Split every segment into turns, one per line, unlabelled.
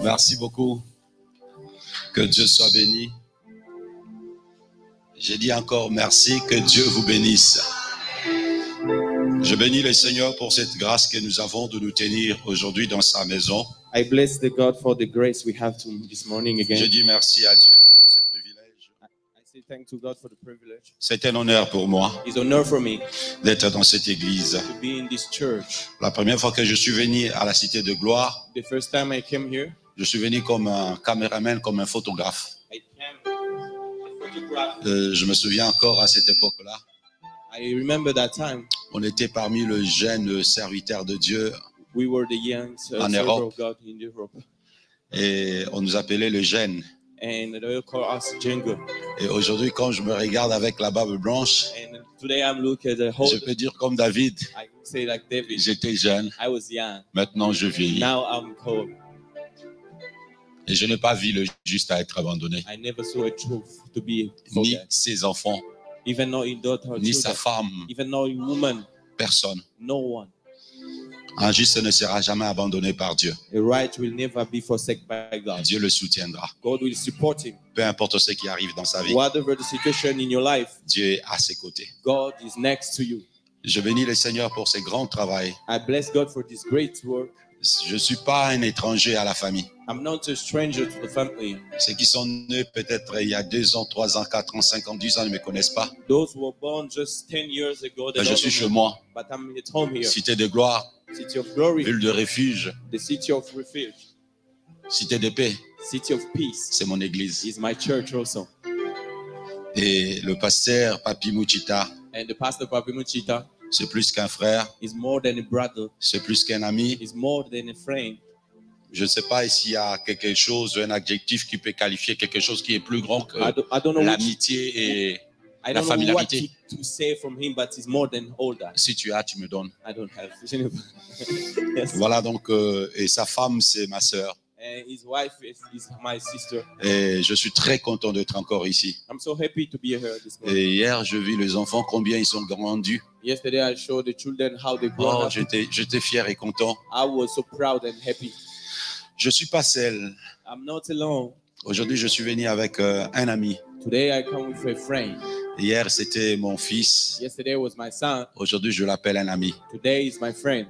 Merci beaucoup. Que Dieu soit béni. J'ai dit encore merci, que Dieu vous bénisse. Je bénis le Seigneur pour cette grâce que nous avons de nous tenir aujourd'hui dans sa maison.
I bless the God for the grace we have this morning again.
Je dis merci à Dieu pour ce privilège.
I say thank to God for the privilege.
C'est un honneur pour moi
It's an honor for me
d'être dans cette église.
to be in this church.
La première fois que je suis venu à la Cité de Gloire,
The first time I came here,
je suis venu comme un caméraman, comme un photographe.
I came to photograph.
Je me souviens encore à cette époque-là,
I remember that time.
on était parmi le jeune serviteur de Dieu
We were the young
En
servant
Europe.
of God in Europe,
et on nous appelait le jeune.
and they call us Django.
Et aujourd'hui, quand je me regarde avec la barbe blanche,
And today I'm looking at the whole.
je peux dire comme David,
I can say like David.
j'étais jeune,
I was young.
maintenant je vieillis.
Now I'm cold.
Et je n'ai pas vu le juste à être abandonné,
I never saw a truth to be
ni
forget.
ses enfants,
Even though in daughter,
ni sa
children,
femme,
even though in woman,
personne.
no one.
Un juste ne sera jamais abandonné par Dieu.
A right will never be forsaken by God.
Dieu le soutiendra.
God will support him.
Peu importe ce qui arrive dans sa vie,
Whatever the situation in your life,
Dieu est à ses côtés.
God is next to you.
Je bénis le Seigneur pour ses grands travail.
I bless God for this great work.
Je ne suis pas un étranger à la famille.
I'm not a stranger to the family.
Ceux qui sont nés peut-être il y a 2 ans, 3 ans, 4 ans, 5 ans, 10 ans ne me connaissent pas.
Those who were born just 10 years ago, they
Je
don't
suis
know
chez
me.
moi,
But I'm at home here.
Cité de gloire,
City of glory,
ville de refuge,
the city of refuge,
cité de paix.
city of peace
C'est mon église.
is my church also.
Et le pasteur Papi Muchita,
And the pastor Papi Muchita
c'est plus qu'un frère,
is more than a brother,
c'est plus qu'un ami.
is more than a friend.
Je ne sais pas s'il y a quelque chose, un adjectif qui peut qualifier quelque chose qui est plus grand que
I don't know which,
l'amitié et
I
la
don't know what
familiarité.
to say from him, but it's more than all that.
Si tu as, tu me donnes.
I don't have. Yes.
Voilà donc, et sa femme, c'est ma sœur.
And his wife is my sister.
Et je suis très content d'être encore ici.
I'm so happy to be here this morning.
Et hier, je vis les enfants, combien ils sont grandis.
Yesterday I showed the children how they grow
Oh,
up.
j'étais fier et content.
I was so proud and happy.
Je suis pas seul.
I'm not alone.
Aujourd'hui, je suis venu avec un ami.
Today I come with a friend.
Hier, c'était mon fils.
Yesterday was my son.
Aujourd'hui, je l'appelle un ami.
Today is my friend.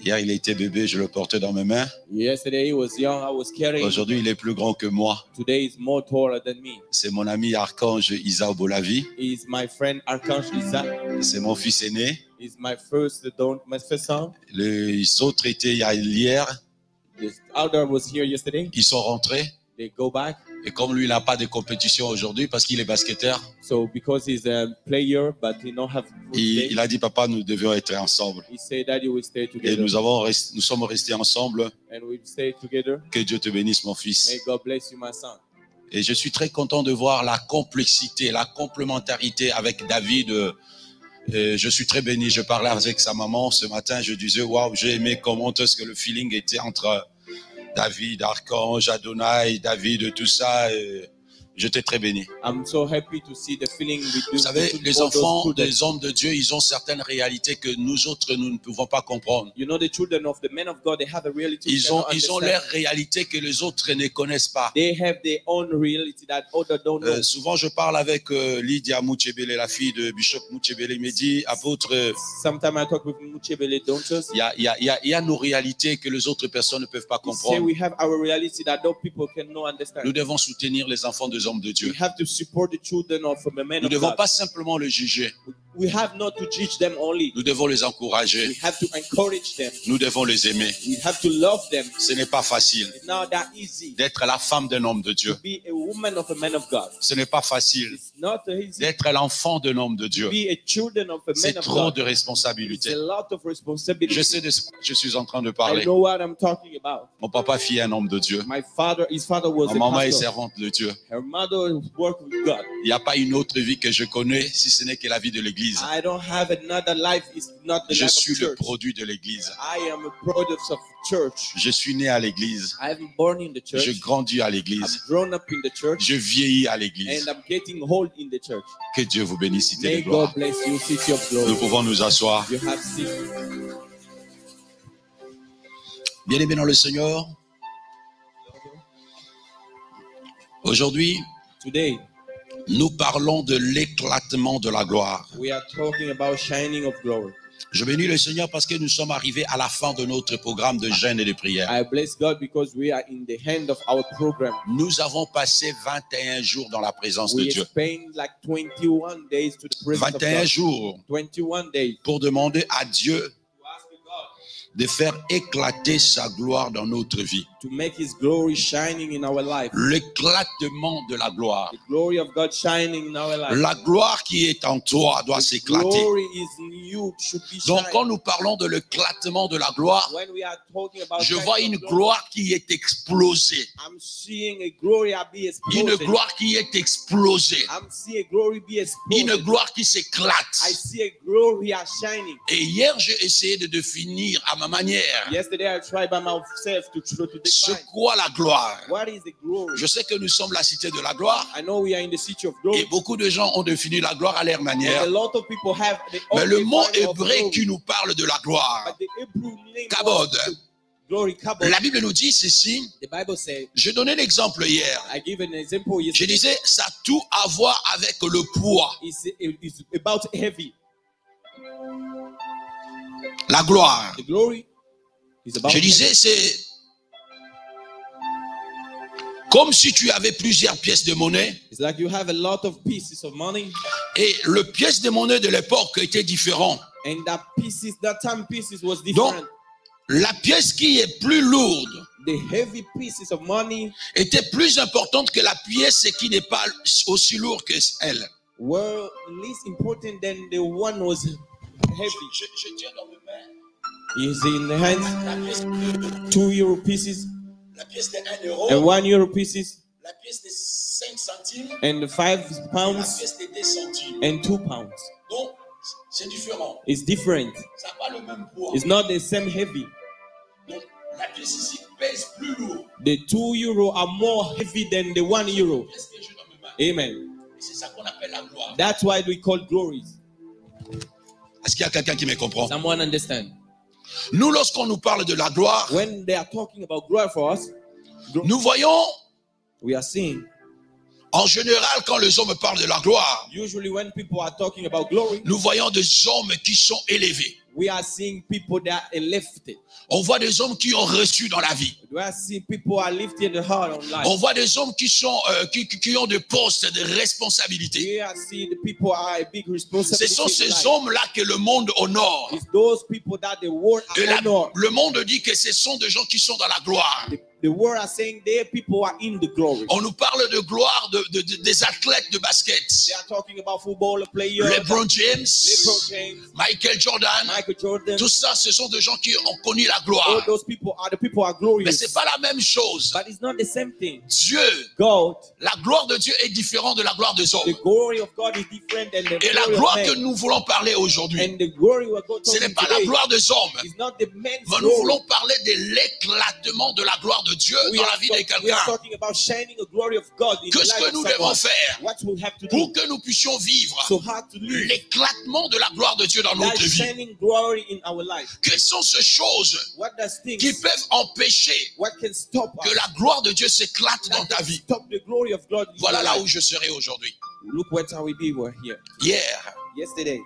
Hier, il était bébé, je le portais dans mes mains.
Yesterday he was young, I was carrying.
Aujourd'hui, il est plus grand que moi.
Today is more taller than me.
C'est mon ami Archange Isa Bolavi.
He is my friend Archange Isaac.
C'est mon fils aîné.
He's my first son.
Les autres étaient hier.
The elder was here yesterday.
Ils sont rentrés.
They go back.
Et comme lui, il n'a pas de compétition aujourd'hui parce qu'il est basketteur,
So because he's a player, but he don't have food today,
il a dit, papa, nous devions être ensemble.
he said that he will stay
Et
together.
nous sommes restés ensemble.
And we'll stay together.
Que Dieu te bénisse, mon fils.
May God bless you, my son.
Et je suis très content de voir la complexité, la complémentarité avec David. Je suis très béni. Je parlais avec sa maman ce matin. Je disais, waouh, j'ai aimé comment est-ce que le feeling était entre David, Archange, Adonai, David, tout ça. J'étais très béni.
I'm so happy to see the feeling with
Vous savez,
with
les
all those
enfants
children.
des hommes de Dieu, ils ont certaines réalités que nous autres, nous ne pouvons pas comprendre.
You know, the children of the men of God, they have a reality. we
Ils ont
cannot
leurs
understand.
réalités que les autres ne connaissent pas.
They have their own reality that others don't know.
Souvent, je parle avec Lydia Mouchebele, la fille de Bishop Mouchebele. Il me dit, apôtre,
Sometimes I talk with Muchebele daughters.
il y a nos réalités que les autres personnes ne peuvent pas
We say
comprendre.
we have our reality that other people cannot understand.
Nous devons soutenir les enfants des hommes de Dieu.
We have to support the children of the men
Nous ne
of
devons
God.
pas simplement les juger.
We have not to judge them only.
Nous devons les
We
encourager.
have to encourage them.
Nous devons les aimer.
We have to love them.
Ce n'est pas facile
It's not that easy
d'être la femme d'un homme de Dieu.
to be a woman of a man of God.
Ce n'est pas facile
It's not easy
d'être l'enfant d'un homme de
to
Dieu.
be a children of a
C'est
man of
trop
God.
de
It's
responsabilités.
a lot of responsibility.
Je sais de ce que je suis en train de
I
parler.
know what I'm talking about.
Mon papa fit un homme de Dieu.
His father was
Ma
a
maman est
pastor.
servante de Dieu.
Her mother worked with God.
Il n'y a pas une autre vie que je connais si ce n'est que la vie de l'église.
I don't have another life. It's not the
Je
life
suis
of
le
church.
produit de l'église.
I am a product of church.
Je suis né à l'église.
I am born in the church.
Je grandis à
I'm
l'église.
grown up in the church.
Je vieillis à l'église.
And I'm getting old in the church.
Que Dieu vous bénisse, cité
May
de gloire.
God bless you, city of
Nous
glory.
pouvons nous asseoir.
You have seen.
Bien-aimés dans le Seigneur, Aujourd'hui,
Today,
nous parlons de l'éclatement de la gloire.
we are talking about shining of glory.
Je bénis le Seigneur parce que nous sommes arrivés à la fin de notre programme de jeûne et de prière.
I bless God because we are in the hand of our program.
Nous avons passé 21 jours dans la présence de
We
Dieu.
spent like 21 days to the presence of
21
God.
jours
21 days
pour demander à Dieu
to ask God
de faire éclater sa gloire dans notre vie.
to make His glory shining in our life.
L'éclatement de la gloire.
The glory of God shining in our life.
La gloire qui est en toi doit
The
s'éclater.
glory is in you should be
Donc
shining.
quand nous parlons de l'éclatement de la gloire,
When we are talking about
je
shining
vois
of
une
glory,
gloire qui est explosée.
I'm seeing a glory be
Une
exploded.
gloire qui est explosée.
I'm seeing a glory be
Une
exploded.
gloire qui
I
s'éclate.
see a glory shining.
Et hier, j'ai essayé de définir à ma manière
Yesterday I tried by myself to
ce
define
qu'est la gloire.
what is the glory.
Je sais que nous sommes la cité de la gloire
I know we are in the city of
et
glory.
beaucoup de gens ont défini la gloire à leur
A
manière.
lot of people have the
Mais le
own
mot
definition of
hébreu
glory.
qui nous parle de la gloire,
But the Hebrew name
Kabod.
of glory, kabod.
la Bible nous dit ceci.
The Bible says,
Je donnais l'exemple hier.
I give an example
Je
yesterday.
disais, ça a tout à voir avec le poids.
It's about heavy.
La gloire.
The glory is about
Je disais, c'est comme si tu avais plusieurs pièces de monnaie
It's like you have a lot of pieces of money,
et le pièce de monnaie de l'époque était différent.
and that time pieces was
Donc,
different.
la pièce qui est plus lourde
The heavy pieces of money
était plus importante que la pièce qui n'est pas aussi lourde que elle.
were least important than the one was heavy.
Je tiens dans mes mains
You see in the hands,
la pièce,
2 euro pieces
la pièce de 1
and
euro,
1 euro pieces
la pièce de 5 centimes,
and 5
la
pounds
pièce de 2 centimes.
and 2 pounds.
Donc, c'est différent.
It's different.
Ça n'a pas le même poids.
It's not the same heavy.
Donc, la pièce ici pèse plus lourd.
The 2 euro are more heavy than the 1 euro.
La pièce que j'ai dans mes mains.
Amen.
Et c'est ça qu'on appelle la gloire.
That's why we call glories.
Est-ce qu'il y a quelqu'un qui me comprend?
Someone understand?
Nous, lorsqu'on nous parle de la gloire,
When they are talking about glory for us,
nous voyons,
we are seeing
en général, quand les hommes parlent de la gloire,
usually when people are talking about glory,
nous voyons des hommes qui sont élevés.
we are seeing people that are lifted.
On voit des hommes qui ont reçu dans la vie.
We are seeing people are lifted the heart on life.
On voit des hommes qui sont qui ont des postes de responsabilité.
We are seeing the people are a big
Ce
responsibility.
sont
in
ces
life.
hommes-là que le monde honore.
It's those people that the world
Et
are honor.
le monde dit que ce sont des gens qui sont dans la gloire.
The world are saying their people are in the glory.
On nous parle de gloire des athlètes de basket.
They are talking about football players,
LeBron James,
LeBron James,
Michael Jordan,
Michael Jordan.
tout ça, ce sont des gens qui ont connu la
All
gloire.
those people are the people are
Mais
glorious.
c'est pas la même chose.
But it's not the same thing.
Dieu,
God,
la gloire de Dieu est différente de la gloire des
the
hommes.
glory of God is different than the
Et la
glory
gloire
of
que
man.
nous voulons parler aujourd'hui,
And the glory of God
ce n'est
talking
pas la
today
gloire des hommes.
is not the man's
Mais nous
glory.
voulons parler de l'éclatement de la gloire de Dieu
We
dans la
are,
vie de
we are
quelqu'un.
talking about shining the glory of God in the
Qu'est-ce
life
que
of
nous
someone.
devons faire
What we have to
pour
do
que nous puissions vivre
so hard to live
l'éclatement de la gloire de Dieu dans
that
notre vie?
shining glory in our life.
Quelles sont ces choses
What does things,
qui peuvent empêcher
what can stop
que
us?
la gloire de Dieu s'éclate dans
That
ta
can
vie?
stop the glory of God in
Voilà
your
là
life.
où je serai aujourd'hui.
Look what how we were here.
Hier,
Yesterday,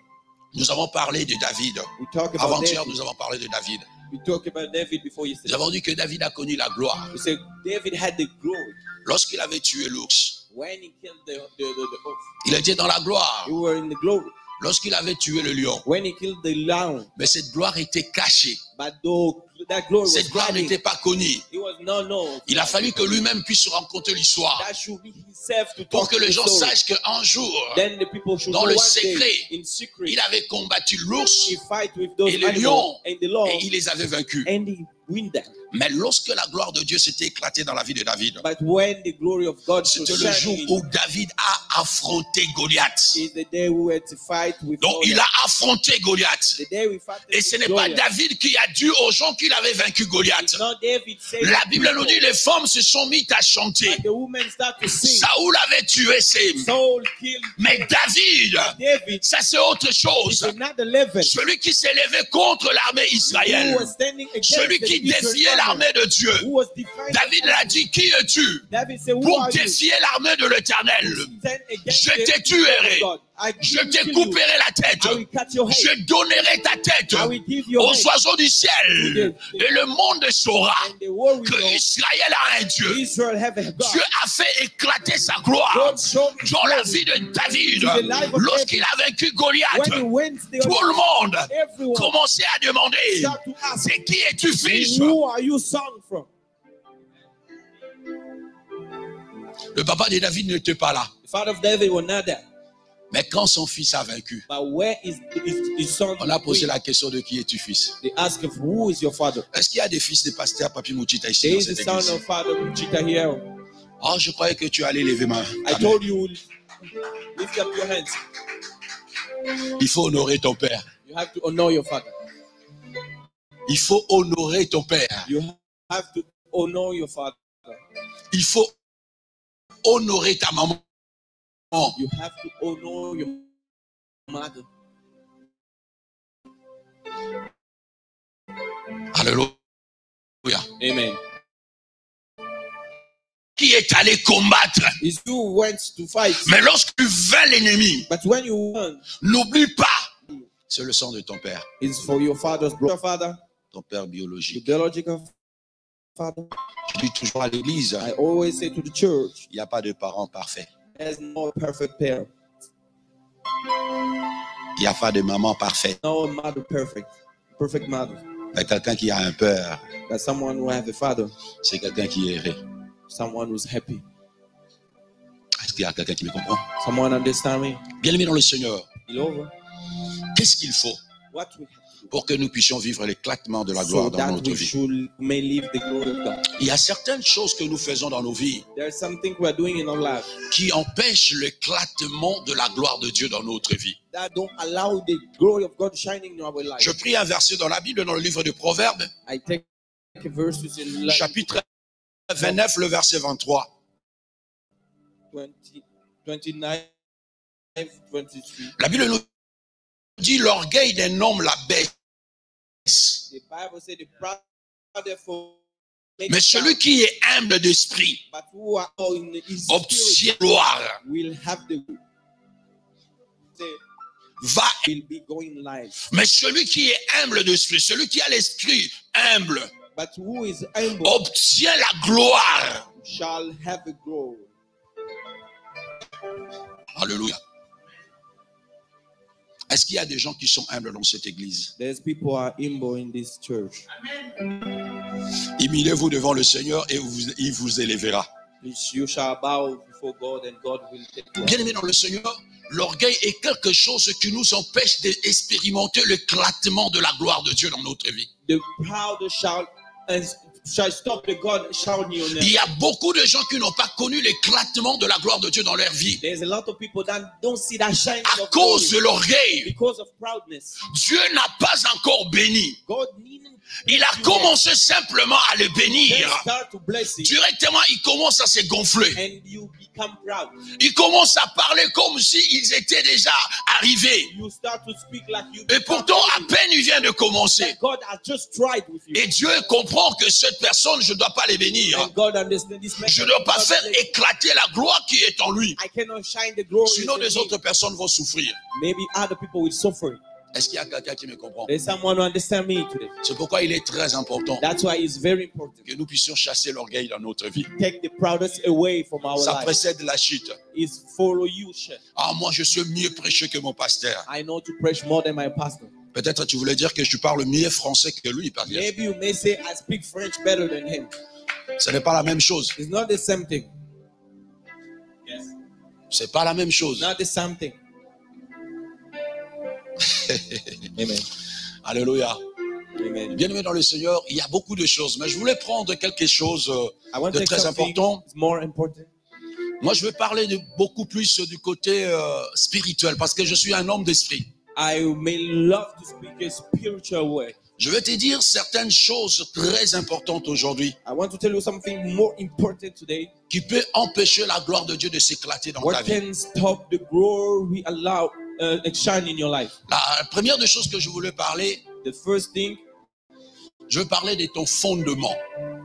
nous avons parlé de David.
we talked about
Avant-hier,
David.
nous avons parlé de David.
We talked about David before
Nous
yesterday.
avons dit que David a connu la gloire
We said David had the glory
lorsqu'il avait tué l'ours.
when he killed the ox.
Il était dans la gloire
He were in the glory
lorsqu'il avait tué le lion.
when he killed the lion.
Mais cette gloire était cachée.
But though that glory was
Cette gloire
hiding,
n'était pas connue.
it was no.
Il a fallu que lui-même puisse rencontrer l'histoire
That should be himself to
pour
talk
que
to
les
the
gens
story.
sachent qu'un jour,
Then the people should
dans
know
le
one
secret,
day in secret
il avait combattu l'ours
he fight with those
et les
animals
lions
and the law
et il les avait vaincus.
and he win them.
Mais lorsque la gloire de Dieu s'était éclatée dans la vie de David,
But when the glory of God should
c'était le jour
shine,
où David a affronté Goliath.
is the day we were to fight with
Donc il
Goliath.
a affronté Goliath.
The day we fought
Et ce n'est
with
pas
Goliath.
David qui a dit aux gens qu'il avait vaincu Goliath.
It's not David saying
La Bible nous dit
people,
les femmes se sont mises à chanter.
but the women start to sing.
Saoul avait tué ses...
Saul killed
Mais David,
David.
ça c'est autre
It's
chose.
another level.
Celui qui s'est levé contre l'armée
Who
Israël.
was standing against
Celui
the
qui
Israel
défiait
army.
l'armée de Dieu.
who was defying
David l'a dit, qui es-tu
David said, who
pour
are you?
défier l'armée de l'Éternel?
Stand against
Je
the
te tuerai.
God.
Je te couperai la tête.
I will cut your head.
Je donnerai ta tête
I will give your
aux
head.
oiseaux du ciel. Et le monde saura
And the world will
que
know
Israël a un Dieu.
Israel have a God.
Dieu a fait éclater sa gloire
God showed his
dans la
glory.
vie de David.
To the life of
Lorsqu'il a vaincu Goliath,
When he went there,
tout le monde
everyone
commençait à demander,
start to ask,
c'est qui es-tu fils?
who are you son from?
Le papa de David n'était pas là.
The father of David was not there.
Mais quand son fils a vaincu,
But where is his son?
on a posé la question de qui es-tu fils?
They ask him, who is your father?
Est-ce qu'il y a des fils de pasteur Papi Mouchita ici
There
dans
is the
cette
son
église?
of Father Muchita here.
Oh, je croyais que tu allais lever ma
I
main.
told you, lift up your hands.
Il faut honorer ton père.
You have to honor your father.
Il faut honorer ton père.
You have to honor your father.
Il faut honorer ta maman.
You have to honor your mother.
Alléluia.
Amen.
Qui est allé combattre.
It's you who went to fight.
Mais lorsque tu vaincus l'ennemi,
But when you won,
n'oublie pas, c'est le sang de ton père,
it's for your father's brother. Father,
ton père
your
biologique.
biological father.
Je dis toujours à l'église,
I always say to the church,
il n'y a pas de parents parfaits.
there's no perfect parent,
Il n'y a pas de maman parfaite.
no mother perfect mother.
Mais quelqu'un qui a un père,
But someone who have a father,
c'est quelqu'un qui est heureux.
someone who's happy.
Est-ce qu'il y a quelqu'un qui me comprend?
Someone understand me?
Bien-aimé dans le Seigneur,
It's over.
qu'est-ce qu'il faut
What we have to do
pour que nous puissions vivre l'éclatement de la
so
gloire dans
that
notre
we
vie?
may live the glory of God.
Il y a certaines choses que nous faisons dans nos vies
There's something we are doing in our life
qui empêchent l'éclatement de la gloire de Dieu dans notre vie.
that don't allow the glory of God shining in our life.
Je prie un verset dans la Bible, dans le livre de Proverbes,
I take a verse in
chapitre 29, le verset 23.
20, 29, 23.
La Bible nous dit l'orgueil d'un homme la baisse,
The Bible says the proud
mais celui qui est humble d'esprit
but who are all in his spirit
obtient gloire,
will have the
va.
will be going live.
Mais celui qui est humble d'esprit, celui qui a l'esprit humble,
But who is humble
obtient la gloire.
shall have a glory.
Alléluia. Est-ce qu'il y a des gens qui sont humbles dans cette église?
There's people who are humble in this church.
Humilez-vous devant le Seigneur et il vous élèvera.
You shall bow before God and God will take you.
Bien-aimés dans le Seigneur, l'orgueil est quelque chose qui nous empêche d'expérimenter l'éclatement de la gloire de Dieu dans notre vie.
The proud shall stop the God shouting your
Il
name.
y a beaucoup de gens qui n'ont pas connu l'éclatement de la gloire de Dieu dans leur vie
There's a lot of people that don't see that shining
à
of
cause de
glory
l'orgueil.
because of proudness.
Dieu n'a pas encore béni.
God needed
Il a commencé simplement à le bénir.
start to bless you
Directement, il commence à se gonfler.
and you become proud.
Il commence à parler comme s'ils étaient déjà arrivés.
You start to speak like you
Et
become
pourtant, à
proud.
peine il vient de commencer.
God has just tried with you.
Et Dieu comprend que cette personne, je ne dois pas les bénir.
And God understands this man.
Je ne dois pas faire éclater la gloire qui est en lui.
I cannot shine the glory.
Sinon,
in
les
him.
autres personnes vont souffrir.
Maybe other people will suffer.
Est-ce qu'il y a quelqu'un qui me comprend?
There's someone who understands me today.
C'est pourquoi il est très important
That's why it's very important.
que nous puissions chasser l'orgueil dans notre vie.
Take the proudest away from our
Ça
life.
précède la chute.
Is follow you, shit.
Ah, moi, je suis mieux prêché que mon pasteur.
I know to preach more than my pastor.
Peut-être tu voulais dire que je parle mieux français que lui, par exemple.
Maybe you may say I speak French better than him.
Ce n'est pas la même chose.
It's not the same thing. Yes.
C'est pas la même chose.
Not the same thing. Amen.
Alléluia.
Amen.
Bien-aimé dans le Seigneur, il y a beaucoup de choses, mais je voulais prendre quelque chose
I want
de
to take
très
something
important.
more important.
Moi, je veux parler de beaucoup plus du côté spirituel, parce que je suis un homme d'esprit.
I may love to speak a spiritual way.
Je vais te dire certaines choses très importantes aujourd'hui
I want to tell you something more important today.
qui peut empêcher la gloire de Dieu de s'éclater dans ta
What
vie.
can stop the glory allow shine in your life?
La première des choses que je voulais parler,
The first thing
Je veux parler de ton fondement.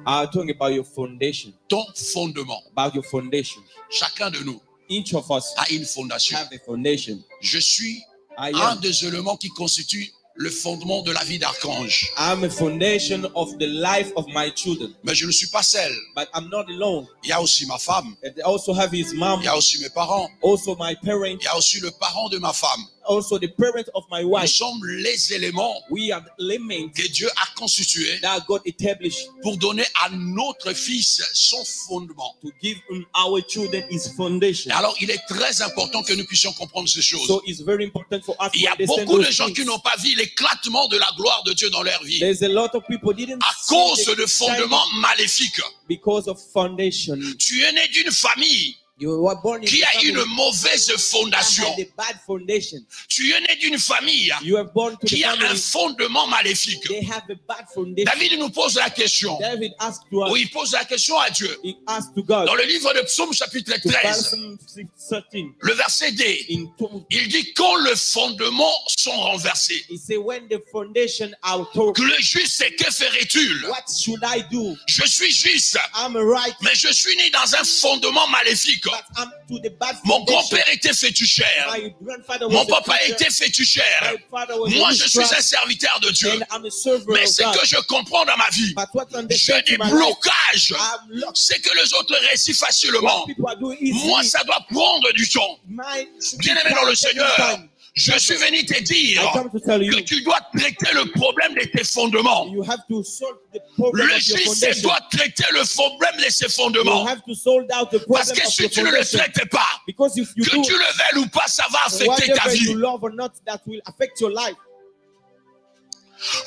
I'm talking about your foundation.
Ton fondement.
About your foundation.
Chacun de nous
Each of us
a une fondation.
have a foundation.
Je suis
I
un
am.
des éléments qui constituent le fondement de la vie d'Archange.
I'm a foundation of the life of my children.
Mais je ne suis pas seul.
But I'm not alone.
Il y a aussi ma femme.
And I also have his mom.
Il y a aussi mes parents.
Also my parents.
Il y a aussi le parent de ma femme.
Also the parents of my
Nous
wife.
sommes les éléments
We are the elements
que Dieu a constitués
that God established
pour donner à notre fils son fondement.
to give our children his foundation.
Et alors, il est très important que nous puissions comprendre ces choses.
So it's very important for us
Il
to
y a
understand
beaucoup de
those
gens
things.
qui n'ont pas vu l'éclatement de la gloire de Dieu dans leur vie
There's a lot of people didn't
à
see
cause
the
de fondements maléfiques.
because of foundation.
Tu es né d'une famille
You were born in
qui
a
a
family
une mauvaise
that
fondation.
had a bad foundation.
Tu es né d'une famille
You were born to the
qui a un
family.
fondement maléfique.
They have a bad foundation.
David nous pose la question,
David asked to us.
ou il pose la question à Dieu.
He asked to God.
Dans le livre de Psaume chapitre
To
13,
Psalm 13.
le verset D,
In 2,
il dit quand le fondement sont renversés.
he said, when the foundation are torn,
Que le juste, c'est que ferait-il?
what should I do?
Je suis juste,
I'm right,
mais je suis né dans un fondement maléfique.
but I'm to the bad
Mon
foundation.
grand-père était fétichère.
My grandfather
Mon
was a
papa
preacher.
était fétichère.
My father was
Moi,
a
je suis un
witchcraft,
serviteur de Dieu.
and I'm a server
Mais
of
ce
God.
que je comprends dans ma vie,
But what I
j'ai
understand
des
in my life,
blocages.
I'm locked.
C'est que les autres réussissent
What
facilement.
people are doing easily.
Moi, ça doit prendre du temps.
Mine should be
Bien-aimé dans le
taken
Seigneur,
time.
je suis venu te dire
I come to tell you,
que tu dois traiter le problème de tes fondements.
you have to solve the problem
Le
of your
juste
foundation.
doit traiter le problème de ses
You
fondements.
have to solve out the
Parce
problem
que
of
si
your
tu ne le
foundation.
traites pas,
Because if you
que
do,
tu le veuilles ou pas, ça va affecter ta
whatever
vie.
you love or not, that will affect your life.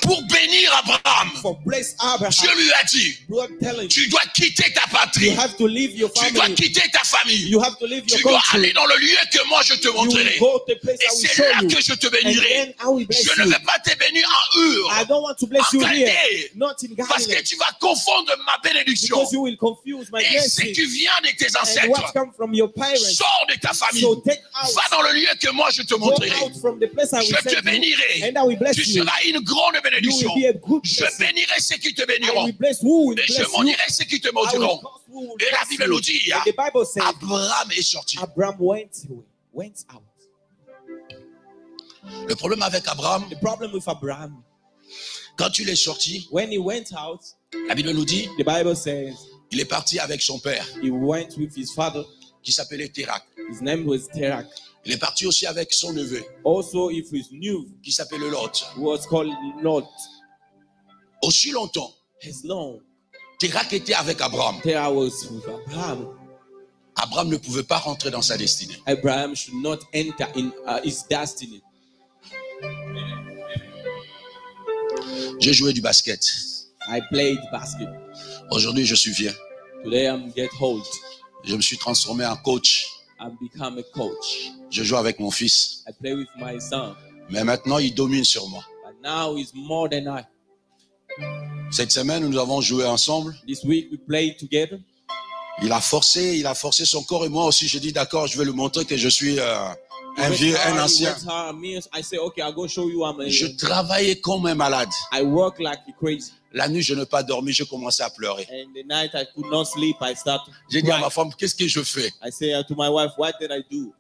Pour bénir Abraham,
For bless Abraham,
Dieu lui a dit,
God telling you,
tu dois quitter ta
you
patrie,
have to leave your
tu dois
family.
quitter ta famille,
You have to leave your
tu dois
country.
aller dans le lieu que moi je te
You will
montrerai.
go to the place
Et
I will
c'est
show
là
you.
que je te
And
bénirai.
then I will bless
Je ne
you.
vais pas te bénir en
I
Ur,
don't want to bless
en
you here,
Chaldée,
not in
parce que
Galilee,
tu vas confondre ma bénédiction
because you will confuse my
et ce
blessing
qui vient de tes
and what
ancêtres.
comes from your parents.
Sors de ta famille,
So take out,
va dans le lieu que moi je te
go
montrerai.
out from the place I will
Je te
send you,
bénirai.
and I will bless
Tu
you.
seras une grande
You
bénédiction.
will be a good
Je
blessing.
bénirai ceux qui te
I
béniront.
will bless who will
Et je
bless you.
maudirai ceux qui te
I will
maudiront.
curse who will
Et la
bless
Bible
you.
nous dit,
And the Bible says,
Abraham est sorti.
Abraham went out.
Le problème avec Abraham,
The problem with Abraham,
quand il est sorti,
when he went out,
la Bible nous dit,
the Bible says
il est parti avec son père,
he went with his father.
qui s'appelait Térak.
His name was Terak.
Il est parti aussi avec son neveu,
Also, if his new
qui s'appelait Lot.
was called Lot.
Aussi longtemps,
As long
Térak était avec Abraham.
Terah was with Abraham,
Abraham ne pouvait pas rentrer dans sa destinée.
Abraham should not enter in his destiny.
J'ai joué du basket.
I played basket.
Aujourd'hui, je suis vieux.
Today I'm get old.
Je me suis transformé en coach.
I've become a coach.
Je joue avec mon fils.
I play with my son.
Mais maintenant, il domine sur moi.
But now he's more than I.
Cette semaine, nous avons joué ensemble.
This week we played together.
Il a forcé son corps et moi aussi. J'ai dit, d'accord, je vais lui montrer que je suis un vieux, un ancien.
I say, okay, I'll go show you I'm a,
Je travaillais comme un malade.
I work like crazy.
La nuit, je n'ai pas dormi, je commençais à pleurer.
And the night I could not sleep. I started.
J'ai dit à ma femme, qu'est-ce que je fais?
I say to my wife, what did I do?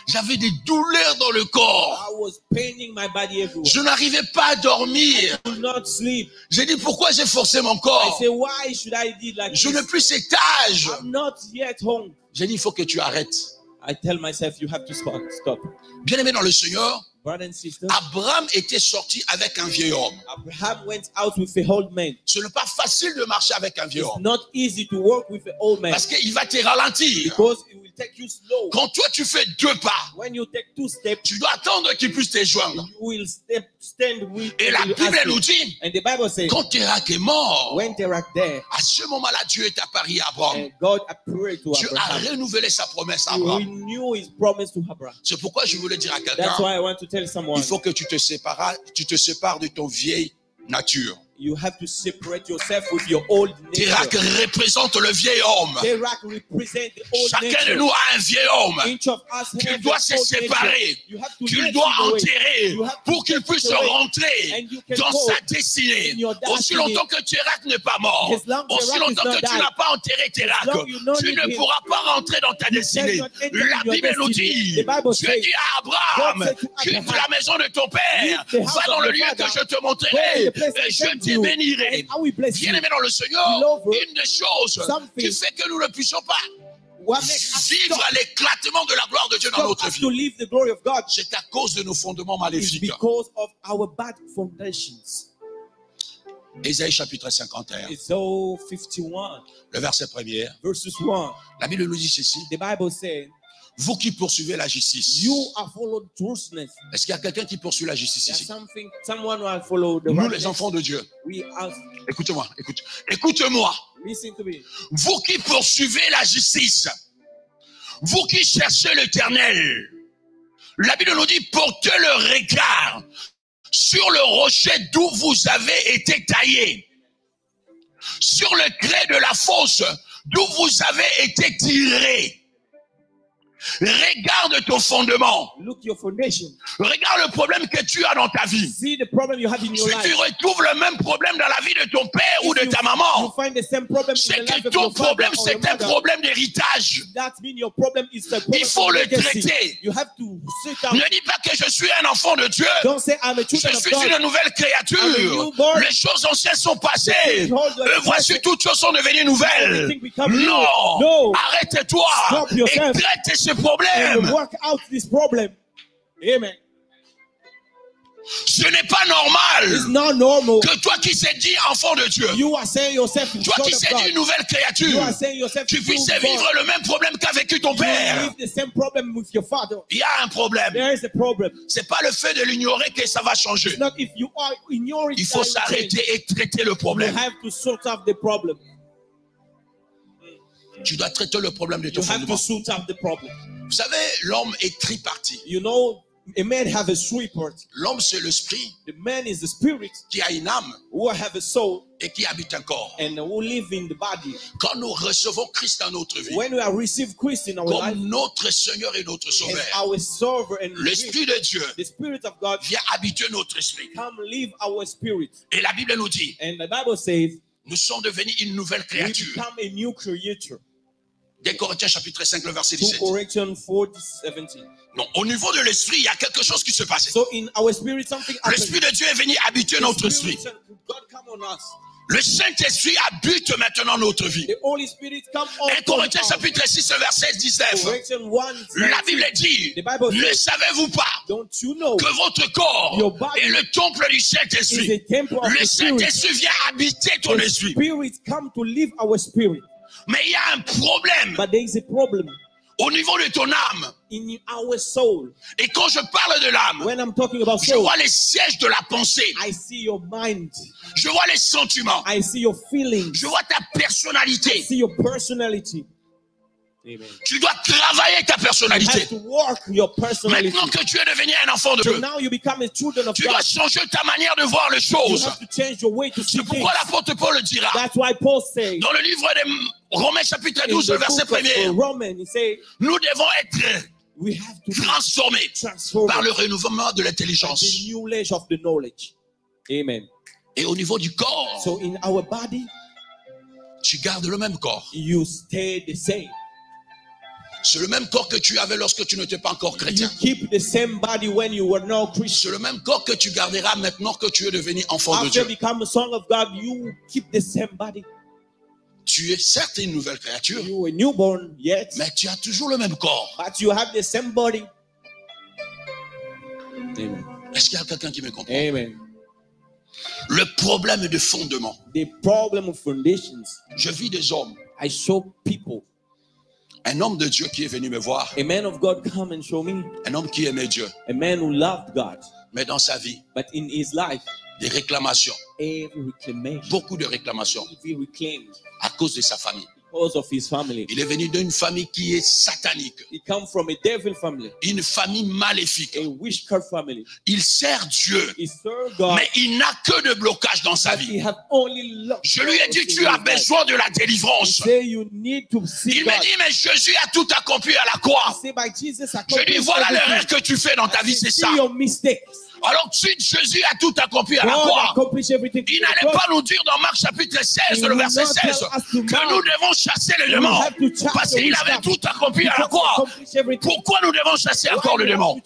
J'avais des douleurs dans le corps.
I was paining my body everywhere.
Je n'arrivais pas à dormir.
I could not sleep.
J'ai dit, pourquoi j'ai forcé mon
I
corps?
say, why should I do like
Je
this?
n'ai plus cet âge.
I'm not yet home.
J'ai dit, il faut que tu arrêtes.
I tell myself, you have to stop.
Bien aimé dans le Seigneur,
Brothers and sisters,
Abraham était sorti avec un vieil homme.
Abraham went out with a old man.
Ce n'est pas facile de marcher avec un vieil
It's
homme.
not easy to work with an old man
Parce qu'il va te ralentir.
because it will take you slow.
Quand toi tu fais 2 pas,
When you take 2 steps,
tu dois attendre qu'il puisse te joindre.
you will stand with.
Et la Bible nous dit,
And the Bible says,
quand Térak est mort,
when Terak there,
à ce moment-là, Dieu est apparu à Abraham.
and God appeared to
Dieu a
Abraham,
renouvelé sa promesse à
He
Abraham.
renewed His promise to Abraham.
C'est pourquoi je voulais dire à
That's
quelqu'un,
why I want to tell someone,
il faut que tu te sépares de ton vieille nature.
You have to separate yourself with your old
Térac
nature.
représente le vieil homme.
Terak represent the old
Chacun de
nature.
nous a un vieil homme
Each of us
qu'il
have
doit
the
se
old nature.
séparer,
You have to
qu'il
let
doit
it away.
enterrer
You have to
pour qu'il
take
puisse
it away.
rentrer
And you can
dans
go
sa destinée.
in your
Aussi
destiny.
longtemps que Térac n'est pas mort,
As long
aussi
Terak is
longtemps
not
que tu
died,
n'as pas enterré Térac,
long you don't
tu
need
ne
him,
pourras pas rentrer dans ta
you
destinée.
cannot enter
La
in your
Bible nous
destiny.
dit,
The Bible
Dieu
says,
dit à Abraham,
God said to
quitte
Abraham,
la maison de ton père,
leave the house
va dans
of
le
your
lieu
father,
que je te
go
montrerai
to the place I
et je
sent
te
you,
bénirai.
and I will bless you.
Bien-aimé dans le Seigneur,
Beloved,
une des choses
something
qui fait que nous ne puissions pas
What makes us
vivre à l'éclatement de la gloire de Dieu dans
stop
notre
us to
vie,
live the glory of God
c'est à cause de nos fondements
is
maléfiques.
because of our bad foundations.
Ésaïe chapitre 51,
Isaiah 51,
le verset 1er,
verses 1.
la Bible nous dit ceci:
The Bible says,
vous qui poursuivez la justice.
you have followed truthfulness.
Est-ce qu'il y a quelqu'un qui poursuit la justice
There's
ici?
someone who has followed the
Nous, les
righteousness.
enfants de Dieu.
We have,
Écoutez-moi, écoute-moi.
listen to me.
Vous qui poursuivez la justice, vous qui cherchez l'Éternel, la Bible nous dit: portez le regard sur le rocher d'où vous avez été taillé, sur le crêt de la fosse d'où vous avez été tiré. Regarde ton fondement.
Look your foundation.
Regarde le problème que tu as dans ta vie.
See the problem you have in your
Si tu
life.
retrouves le même problème dans la vie de ton père ou de
If
ta
you
maman,
find the same problem in
c'est
the life
que
of
ton
your father
problème,
or
c'est
your
un
mother.
problème d'héritage.
That means your problem is the problem
Il faut
of
le
legacy.
traiter.
You have to sit out.
Ne dis pas que je suis un enfant de Dieu.
Don't say I'm a
Je
children of
suis
God.
une nouvelle
I'm a
créature.
newborn.
Les choses anciennes sont passées.
Behold, the
Voici
present.
toutes choses sont devenues nouvelles.
Everything become new.
Non.
No.
Arrête-toi
Stop
et
yourself.
traite ce
And
problème.
work out this problem. Amen.
Ce n'est pas normal
It's not normal.
que toi qui s'es dit enfant de Dieu,
You are saying yourself
toi
son
qui
of
s'es dit
God.
une nouvelle
You
créature,
are saying yourself
tu puisses
true
vivre
God.
le même problème qu'a vécu ton
You
père.
live the same problem with your father.
Il y a un problème.
There is a problem.
C'est pas le fait de l'ignorer que ça va changer.
It's not if you are ignoring
Il faut
that you change.
s'arrêter et traiter le
You
problème.
have to sort out the problem.
Tu dois traiter le problème de ton
You have
fondement.
to sort out the problem.
Vous savez, l'homme est tripartite.
You know, a man have a three parts.
L'homme, c'est l'esprit
The man is the spirit
qui a une âme
who have a soul
et qui habite un corps.
and who live in the body.
Quand nous recevons Christ dans notre vie,
When we have received Christ in our life
comme notre Seigneur et notre
as
Sauveur,
our server and
l'Esprit de Dieu
the Spirit of God
vient habiter notre esprit.
come live our spirit.
Et la Bible nous dit,
And the Bible says
nous sommes devenus une nouvelle
we
créature.
become a new creature.
Des Corinthiens chapitre 5, le verset
2
17.
Corinthians 4:17.
Donc, au niveau de l'esprit, il y a quelque chose qui se passe.
So in our spirit something
L'Esprit
happens.
de Dieu est venu habiter notre esprit.
God come on us.
Le Saint-Esprit habite maintenant notre vie.
The Holy Spirit come on
1 Corinthiens chapitre 6, verset 19.
Corinthians 1.
La Bible dit,
The Bible
ne
says,
savez-vous pas
don't you know
que votre corps
Your body
est le temple du
is a
Saint-Esprit?
temple of
Le
the Spirit?
Saint-Esprit vient habiter ton
The
esprit.
Spirit come to live our spirit.
Mais il y a un problème
But there is a problem
au niveau de ton âme.
in our soul.
Et quand je parle de l'âme,
When I'm talking about
je
soul,
vois les sièges de la pensée.
I see your mind.
Je vois les sentiments.
I see your feelings.
Je vois ta
I
personnalité.
see your personality. Amen.
Tu dois travailler ta
You
personnalité.
have to work your personality.
Maintenant que tu es devenu un enfant de
So
Dieu,
now you become a children of
tu dois
God.
changer ta manière de voir les
You
choses.
have to change your way to see
C'est
things.
pourquoi l'apôtre Paul le dira.
That's why Paul says
Dans le livre des Romains chapitre
in
12,
the
verset
book
1er,
of Romans, he says
nous devons être
we have to be
transformés
transformed
par le renouvellement de
by
l'intelligence.
the new knowledge of the knowledge. Amen.
Et au niveau du corps,
So in our body,
tu gardes le même corps.
you stay the same.
C'est le même corps que tu avais lorsque tu n'étais pas encore
You
chrétien.
keep the same body when you were now
C'est
Christian.
le même corps que tu garderas maintenant que tu es devenu enfant de
After
Dieu.
become a son of God, you keep the same body.
Tu es certes une nouvelle créature,
You were newborn yet,
mais tu as toujours le même corps.
but you have the same body. Amen.
Est-ce qu'il y a quelqu'un qui me comprend?
Amen.
Le problème de fondement.
The problem of foundations.
Je vis des hommes.
I show people.
Un homme de Dieu qui est venu me voir.
A man of God come and show me.
Un homme qui aimait Dieu.
A man who loved God.
Mais dans sa vie,
But in his life,
des réclamations.
every reclamation,
Beaucoup de réclamations
every reclaimed
à cause de sa famille.
because of his family.
Il est venu d'une famille qui est satanique,
He comes from a devil family,
une famille maléfique.
a witchcraft family.
Il sert Dieu,
He served God.
mais il n'a que de blocage dans sa
He
vie.
have only love.
Je lui ai dit, tu as besoin de la délivrance.
Say you need to see
Il m'a
God.
dit, mais Jésus a tout accompli à la
I
croix.
say by Jesus, I
Je lui dis, voilà l'erreur que tu fais dans ta vie, c'est ça.
See your mistakes.
Alors que Jésus a tout accompli à la
God
croix.
accomplished everything.
Il n'allait pas nous dire dans Marc chapitre 16, le verset 16, que nous devons chasser les démons. Parce qu'il avait tout accompli à la croix. Pourquoi nous devons chasser encore le démon?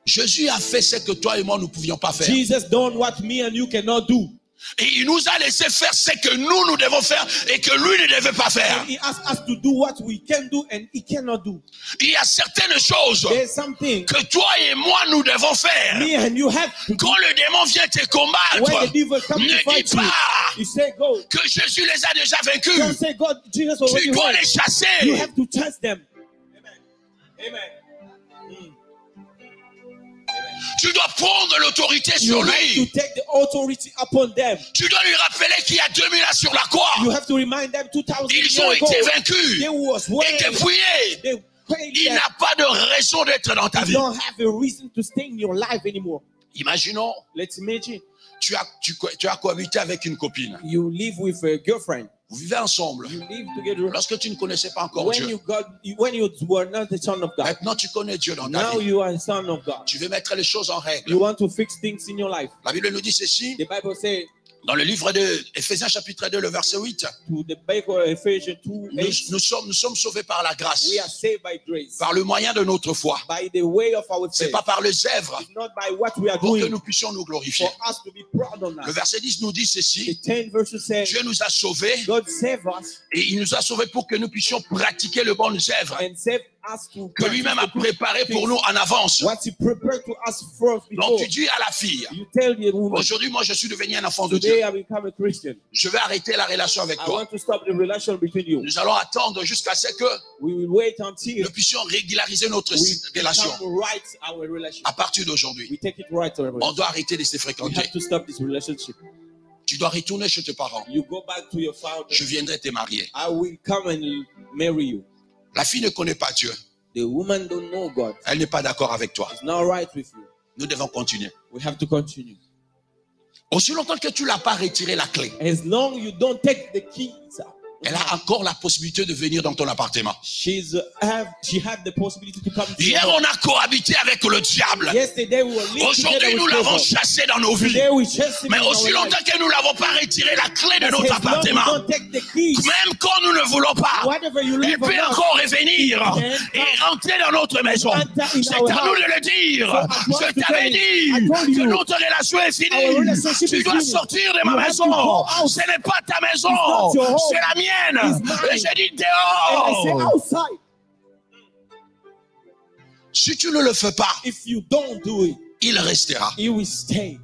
Jésus a fait ce que toi et moi nous ne pouvions pas faire.
Jesus done what me and you cannot do.
Et il nous a laissé faire ce que nous devons faire et que lui ne devait pas faire.
And he asked us to do what we can do and he cannot do.
Il y a certaines choses
There's something
que toi et moi nous devons faire.
me and you have to do.
Quand le démon vient te combattre,
When the devil comes to
ne
fight
dis
you,
pas
you say go.
que Jésus les a déjà
Don't
vaincus.
say God, Jesus
Tu
already
dois
won.
les
You
chasser.
have to chase them. Amen. Amen.
Tu dois prendre l'autorité
You
sur
have to
lui.
take the authority upon them.
Tu dois lui rappeler qu'il y a 2000 ans sur la croix.
You have to remind them 2000
Ils ont
years ago.
été vaincus
They was
et
way.
dépouillés.
They prayed
Il
that
n'a pas de raison d'être dans ta
you
vie.
don't have a reason to stay in your life anymore.
Imaginons,
Let's imagine
tu as cohabité avec une copine.
you live with a girlfriend.
Vous vivez ensemble.
You live together.
Lorsque tu ne connaissais pas encore
When
Dieu,
you were not the son of God.
maintenant tu connais Dieu dans ta
Now
vie.
you are a son of God.
Tu veux mettre les choses en règle.
You want to fix things in your life.
La Bible nous dit ceci,
The Bible says
dans le livre de Éphésiens chapitre 2, le verset 8.
to the Bible, Ephesians 2,
Nous sommes sauvés par la grâce,
we are saved by grace,
par le moyen de notre foi.
by the way of our
C'est
faith.
pas par les œuvres
It's not by what we are
pour que
doing
nous puissions nous glorifier.
for us to be proud on
Le
us.
verset 10 nous dit
The
ceci,
10 verses say
Dieu nous a sauvés
God save us
et il nous a sauvés pour que nous puissions pratiquer le bonnes œuvres
and save us to
que lui-même a préparé pour nous en avance.
what he prepared to us first
Donc
before.
tu dis à la fille,
You tell the woman,
aujourd'hui moi je suis devenu un enfant de
today
Dieu.
I become a Christian.
Je vais arrêter la relation avec
I
toi.
want to stop the relation between you.
Nous allons attendre jusqu'à ce que
We will wait until
nous puissions régulariser notre
we
relation.
become right our relationship.
À partir d'aujourd'hui,
We take it right our
on
relationship.
doit arrêter de se
We
fréquenter.
have to stop this relationship.
Tu dois retourner chez tes parents.
You go back to your father.
Je viendrai te marier.
I will come and marry you.
La fille ne connaît pas Dieu.
The woman don't know God.
Elle n'est pas d'accord avec toi.
It's not right with you.
Nous devons continuer.
We have to continue.
Aussi longtemps que tu n'as pas retiré la clé,
As long you don't take the keys out,
elle a encore la possibilité de venir dans ton appartement.
she had the possibility to come to
Hier,
you.
on a cohabité avec le diable.
Yesterday we were living
Aujourd'hui,
together
nous
with
l'avons
devil.
chassé dans nos vies.
Today we chase him
Mais
in our
aussi
life.
longtemps que nous n'avons pas retiré la clé de
As
notre
long you
appartement,
don't take the keys,
même quand nous ne voulons pas,
whatever you
elle
live
peut
on,
encore revenir et rentrer dans notre maison. C'est à nous de le dire. Je t'avais dit que notre relation est finie. Tu dois sortir de ma maison. Ce n'est pas ta maison, c'est la mienne. Et j'ai dit
and I say
dehors.
outside.
Si tu ne le fais pas,
If you don't do it,
il restera.
it will stay.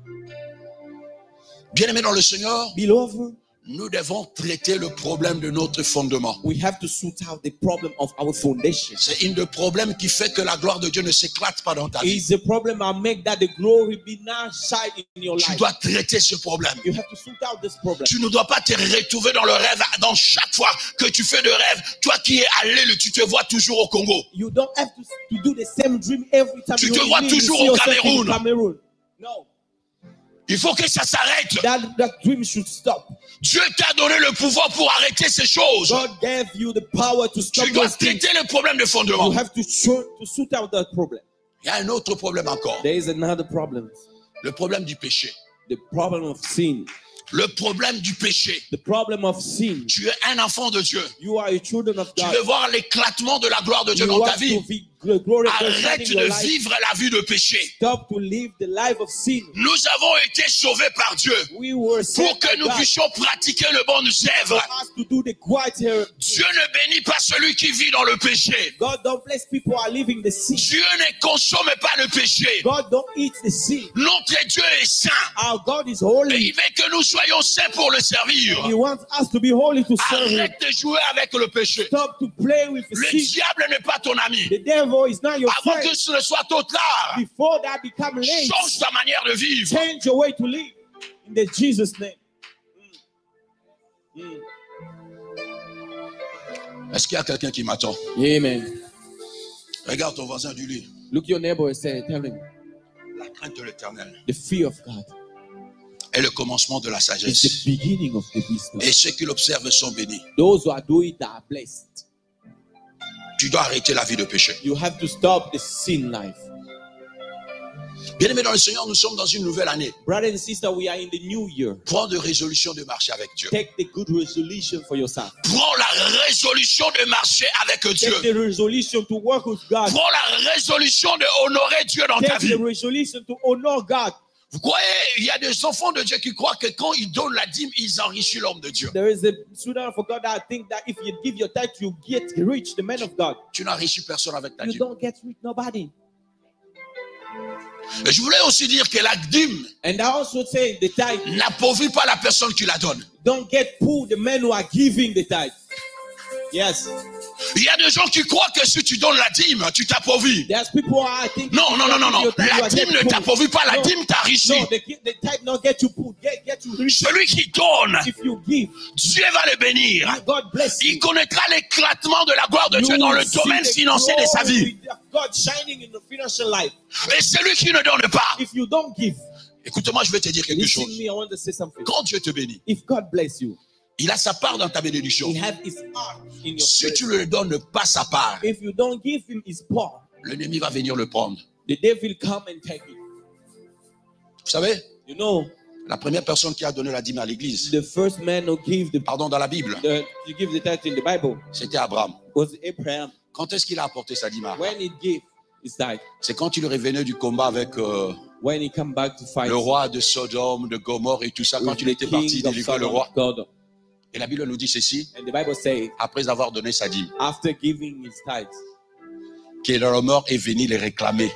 Bien-aimés dans le Seigneur,
Beloved,
nous devons traiter le problème de notre fondement.
we have to sort out the problem of our foundation.
C'est un des problèmes qui fait que la gloire de Dieu ne s'éclate pas dans ta vie.
It's the problem I make that the glory be not shine in your
Tu
life.
dois traiter ce problème.
You have to sort out this problem.
Tu ne dois pas te retrouver dans le rêve, dans chaque fois que tu fais de rêve. Toi qui es allé, tu te vois toujours au Congo.
You don't have to do the same dream every time
Tu
you
te vois
live, you
toujours
see
au
yourself in
Cameroun.
Cameroon. No,
Il faut que ça s'arrête.
that dream should stop.
Dieu t'a donné le pouvoir pour arrêter ces choses.
God gave you the power to stop
Tu dois
those things.
traiter le problème de fondement.
You have to sort out that problem.
Il y a un autre problème encore.
There is another problem.
Le problème du péché.
The problem of sin.
Le problème du péché.
The problem of sin.
Tu es un enfant de Dieu.
You are a children of
Tu
God.
veux voir l'éclatement de la gloire de Dieu
You
dans ta
want
vie.
to be glorious
Arrête
in your
de
life.
vivre la vie de péché.
Stop to live the life of sin.
Nous avons été sauvés par Dieu
We were
pour
saved
que
by
nous
God
puissions pratiquer le bon
for
œuvre.
us to do the quiet here.
Dieu ne bénit pas celui qui vit dans le péché.
God don't bless people who are living the sin.
Dieu ne consomme pas le péché.
God don't eat the sin.
Notre Dieu est saint.
Our God is
Et
holy.
il veut que nous soyons saints pour le servir.
He wants us to be holy to serve Him.
Arrête de jouer avec le péché.
Stop to play with the
Le
sin.
diable n'est pas ton ami.
The devil is not your
Avant que
friend.
ce ne soit trop tard,
Before that become late,
change ta manière de vivre.
change your way to live. In the Jesus name.
Est-ce qu'il y a quelqu'un qui m'attend?
Amen.
Regarde ton voisin, dis-lui.
Look your neighbor and say, tell him,
La crainte de l'Éternel
the fear of God
est le commencement de la
is
sagesse.
the beginning of the wisdom.
Et ceux qui l'observent sont bénis.
Those who are doing it are blessed.
Tu dois arrêter la vie de péché.
You have to stop the sin life.
Bien-aimés dans le Seigneur, nous sommes dans une nouvelle année.
Brother and sister, we are in the new year.
Prends de résolution de marcher avec Dieu.
Take the good resolution for yourself.
Prends la résolution de marcher avec Dieu.
Take the resolution to work with God.
Prends la résolution de honorer Dieu dans ta
Take
vie.
the resolution to honor God.
Vous croyez, il y a des enfants de Dieu qui croient que quand ils donnent la dîme, ils enrichissent l'homme de Dieu.
There is a student of God that think that if you give your tithe, you get rich, the man of God.
Tu n'enrichis personne avec ta
You
dîme.
don't get rich, nobody.
Et je voulais aussi dire que la dîme
And I also say the tithe,
n'appauvrit pas la personne qui la donne.
don't get poor the men who are giving the tithe. Yes.
Il y a des gens qui croient que si tu donnes la dîme, tu t'appauvris.
There's people who are thinking.
Non, non, non, non, non.
your tithe, you
La
are
dîme
get
ne
poor.
t'appauvrit pas, la
No.
dîme t'enrichit.
No, the tithe not get you poor, get you rich.
Celui qui donne,
If you give,
Dieu va le bénir.
God bless you.
Il connaîtra l'éclatement de la gloire de Dieu dans le
will see
domaine
the
financier de sa vie.
glory of God shining in the financial life.
Et celui qui ne donne pas,
If you don't give,
écoute-moi, je vais te dire quelque
listen
chose.
me, I want to say something.
Quand Dieu te bénit,
If God bless you,
il a sa part dans ta bénédiction.
He have His heart in your
Si
prayer.
tu ne lui donnes pas sa part,
If you don't give Him His part,
l'ennemi va venir le prendre.
the devil come and take it.
Vous savez,
You know,
la première personne qui a donné la dîme à l'église,
the first man who gave
pardon, dans la Bible,
to give the tithe in the Bible
c'était Abraham.
was Abraham.
Quand est-ce qu'il a apporté sa dîme à Abraham?
When he gave his tithe,
C'est quand il revenait du combat avec
when he come back to fight
le roi de Sodome, de Gomorre et tout ça, quand
with
il
the
était parti
king of
délivrer le
Sodom,
roi.
God.
Et la Bible nous dit ceci,
And the Bible says,
après avoir donné sa dîme,
after giving his tithe,
que le mort est venu les réclamer.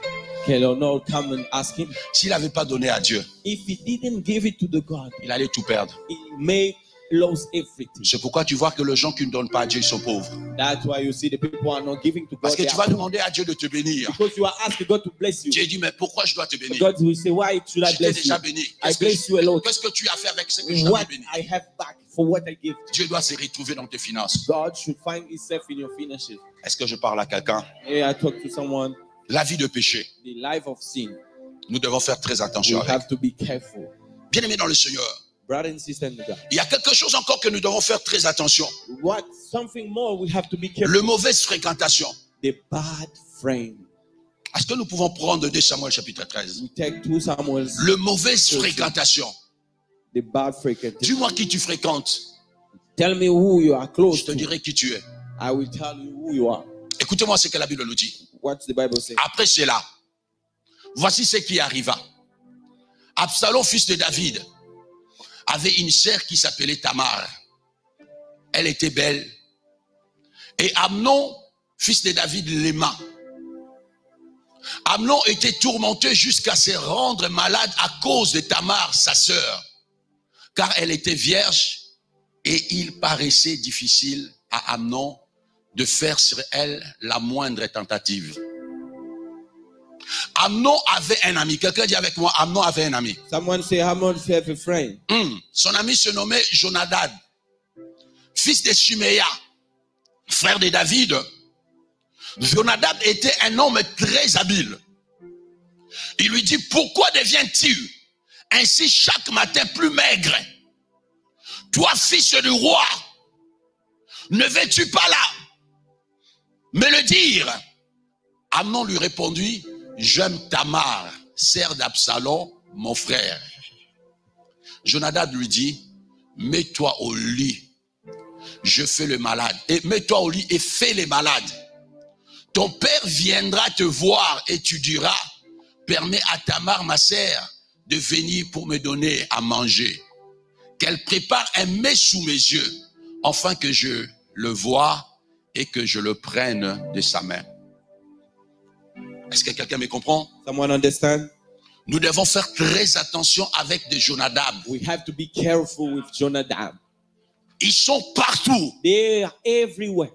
Kelonor come and ask him.
S'il n'avait pas donné à Dieu,
If he didn't give it to the God,
il allait tout perdre.
he may lose everything.
C'est pourquoi tu vois que les gens qui ne donnent pas à Dieu, ils sont pauvres.
That's why you see the people are not giving to God.
Parce que
they
tu vas
are poor.
demander à Dieu de te bénir.
Because you are asking God to bless you.
Dieu dit, mais pourquoi je dois te bénir?
God will say, why should I
Je t'ai
bless you?
déjà béni.
I bless you a lot.
Qu'est-ce que tu as fait avec ce que je
What
t'avais béni?
I have back for what I give.
Dieu doit se retrouver dans tes finances.
God should find himself in your finances.
Est-ce que je parle à quelqu'un?
Hey, I talk to someone.
La vie de péché,
The life of sin.
nous devons faire très
We
attention avec.
have to be careful.
Bien-aimés dans le Seigneur,
Brother and sister in God.
il y a quelque chose encore que nous devons faire très attention.
Something more we have to be careful.
Le mauvaise fréquentation.
The bad friend.
Est-ce que nous pouvons prendre 2 Samuel chapitre 13?
We take 2 Samuel.
Le mauvaise fréquentation.
The bad friend.
Dis-moi qui tu fréquentes.
Tell me who you are close
Je te
to.
dirai qui tu es.
I will tell you who you are.
Écoutez-moi ce que la Bible nous dit.
What's the Bible say?
Après cela, voici ce qui arriva. Absalom, fils de David, avait une sœur qui s'appelait Tamar. Elle était belle. Et Amnon, fils de David, l'aima. Amnon était tourmenté jusqu'à se rendre malade à cause de Tamar, sa sœur, car elle était vierge et il paraissait difficile à Amnon de faire sur elle la moindre tentative. Amnon avait un ami. Quelqu'un dit avec moi, Amnon avait un ami.
Someone say, Haman have a friend.
Son ami se nommait Jonadab, fils de Shimeya, frère de David. Jonadab était un homme très habile. Il lui dit, pourquoi deviens-tu ainsi chaque matin plus maigre? Toi, fils du roi, ne veux-tu pas là me le dire? Amnon lui répondit, j'aime Tamar, sœur d'Absalom, mon frère. Jonadab lui dit, mets-toi au lit, je fais le malade. Et mets-toi au lit et fais les malades. Ton père viendra te voir et tu diras, permets à Tamar, ma sœur, de venir pour me donner à manger. Qu'elle prépare un mets sous mes yeux, afin que je le voie et que je le prenne de sa main. Est-ce que quelqu'un me comprend?
Someone understand?
Nous devons faire très attention avec des Jonadab.
We have to be careful with Jonadab.
Ils sont partout,
They are everywhere.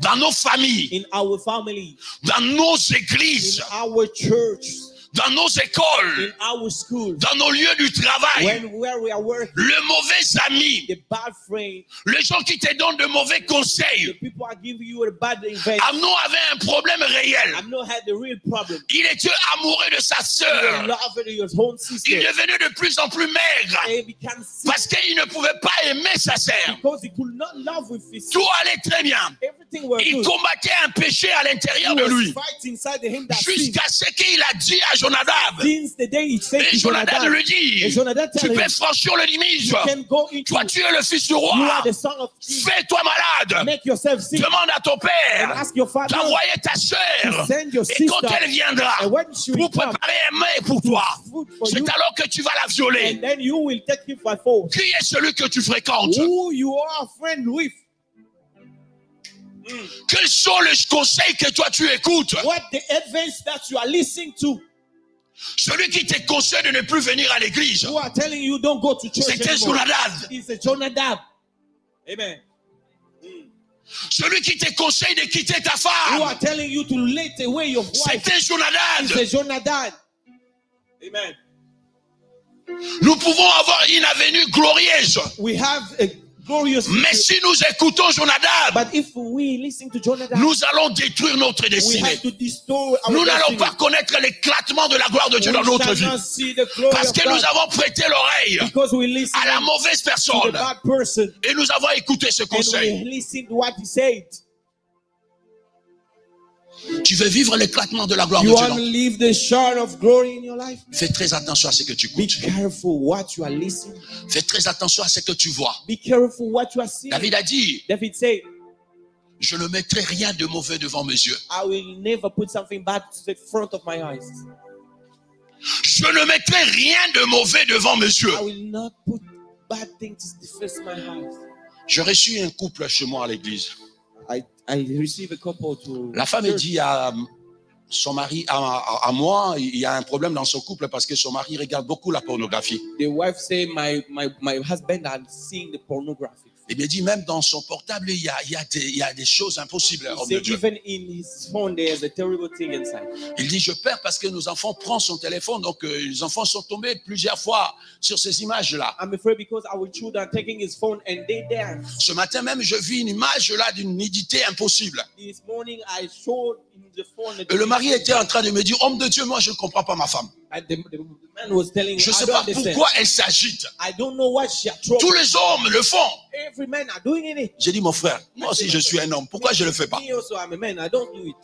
dans nos familles,
In our family,
dans nos
in
églises.
our church.
dans nos écoles,
in our schools,
dans nos lieux du travail,
where we are working,
le mauvais ami,
the bad friend,
les gens qui te donnent de mauvais
the
conseils.
people are giving you a bad advice.
Amnon avait un problème réel.
Amnon had the real problem.
Il était amoureux de sa
He
sœur.
loved his own
Il
sister.
devenait de plus en plus maigre
And he became sick
parce qu'il ne pouvait pas aimer sa sœur.
because he could not love with his sister.
Tout allait très bien.
Everything was
Il
good.
combattait un péché à l'intérieur
He
de
was
lui.
fighting inside him that sinned.
Jusqu'à ce qu'il a dit à Jonadab.
Since the day he said
Et
to
Jonadab
Jonadab,
lui dit,
and Jonadab
tu
tell
peux
him,
franchir le limite.
you can go into,
Toi, tu es le fils du
you
roi.
are the son of king.
Fais-toi malade.
Make yourself sick
Demande à ton
and
père
ask your father
d'envoyer ta
to
sœur.
send your
Et quand
sister.
elle viendra
And when she will
pour
come,
préparer un mets pour toi,
food for
c'est
you,
alors que tu vas la violer.
and then you will take him by force.
Qui est celui que tu fréquentes?
Who you are friend with.
Quels sont les conseils que toi tu écoutes?
What the advice that you are listening to,
Celui qui te conseille de ne plus venir à l'église,
who are telling you don't go to church
c'était
anymore.
Jonadab.
It's a Jonadab. Amen.
Celui qui te conseille de quitter ta
Who
femme,
are telling you to let away your wife.
c'était
It's
Jonadab.
a Jonadab. Amen.
Nous pouvons avoir une avenue glorieuse,
We have a glorious.
mais si nous écoutons Jonadab,
But if we listen to Jonadab,
nous allons détruire notre
we
destinée.
have to destroy our
Nous n'allons
destiny.
pas connaître l'éclatement de la gloire de Dieu
We
dans notre
shall
vie.
not see the glory
Parce
of
que nous
God
avons prêté l'oreille
because we listen
à la
to
mauvaise
the
personne.
bad person
Et nous avons écouté ce
and
conseil.
we listen to what he said.
Tu veux vivre l'éclatement de la gloire de
You want to
Dieu.
live the shine of glory in your life?
Fais très attention à ce que tu
Be
écoutes.
careful what you are listening.
Fais très attention à ce que tu vois.
Be careful what you are seeing.
David a dit,
David said,
je ne mettrai rien de mauvais devant mes yeux.
I will never put something bad to the front of my eyes.
Je ne mettrai rien de mauvais devant mes yeux.
I will not put bad things to face my eyes.
Je reçus un couple chez moi à l'église.
I receive a couple to
La femme dit à son mari, à moi, il y a un problème dans son couple parce que son mari regarde beaucoup la pornographie.
The wife say my husband had seen the pornography.
Et bien dit, même dans son portable, il y a des choses impossibles,
He
homme de
said
Dieu.
even in his phone there's a terrible thing inside.
Il dit, je perds parce que nos enfants prennent son téléphone. Donc, les enfants sont tombés plusieurs fois sur ces images-là.
I'm afraid because our children are taking his phone and they dance.
Ce matin même, je vis une image là d'une nudité impossible.
This morning I showed in the phone.
Et le mari était en train de me dire, homme de Dieu, moi je ne comprends pas ma femme.
And the man was telling me,
Je ne
I
sais
don't
pas
understand.
pourquoi elle s'agite.
I don't know what she had trouble.
Tous les hommes le font.
Every man are doing it.
J'ai dit, mon frère, moi aussi je suis un homme. Pourquoi je ne le fais pas?
Me also, I'm a man. I don't do it.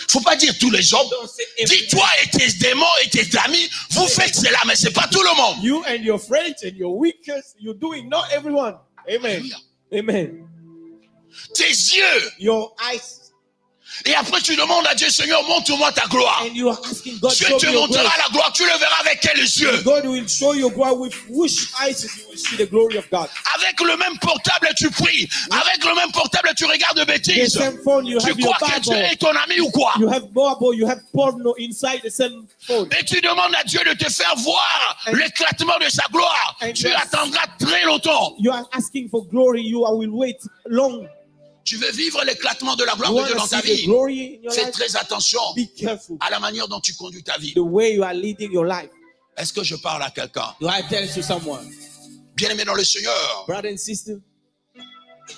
Faut pas dire tous les hommes.
Don't say every
Dis toi et tes démons et tes amis, vous faites cela, mais c'est pas tout le monde.
You and your friends and your weakness, you're doing not everyone. Amen. Amen.
Tes yeux.
Your eyes.
Et après tu demandes à Dieu, Seigneur, montre-moi ta gloire.
And you are asking God
Dieu
show
te
me your
montrera
glory.
la gloire. Tu le verras avec quels yeux?
God will show you glory with which eyes you will see the glory of God.
Avec le même portable, tu pries. Avec le même portable, tu regardes de
The
bêtises.
same phone you
Tu
have your
crois que Dieu
Bible.
est ton ami ou quoi?
You have Bible, you have porno inside the same phone.
Et tu demandes à Dieu de te faire voir
And-
l'éclatement de sa gloire.
And
Tu
yes.
attendras très longtemps.
You are asking for glory, you will wait long.
Tu veux vivre l'éclatement de la gloire
You
de
want
Dieu
to
dans ta
see the
vie.
glory in your
Fais
life?
très attention
Be careful.
à la manière dont tu conduis ta vie.
The way you are leading your life.
Est-ce que je parle à quelqu'un?
Do I tell to someone?
Bien-aimé dans le Seigneur,
Brother and sister,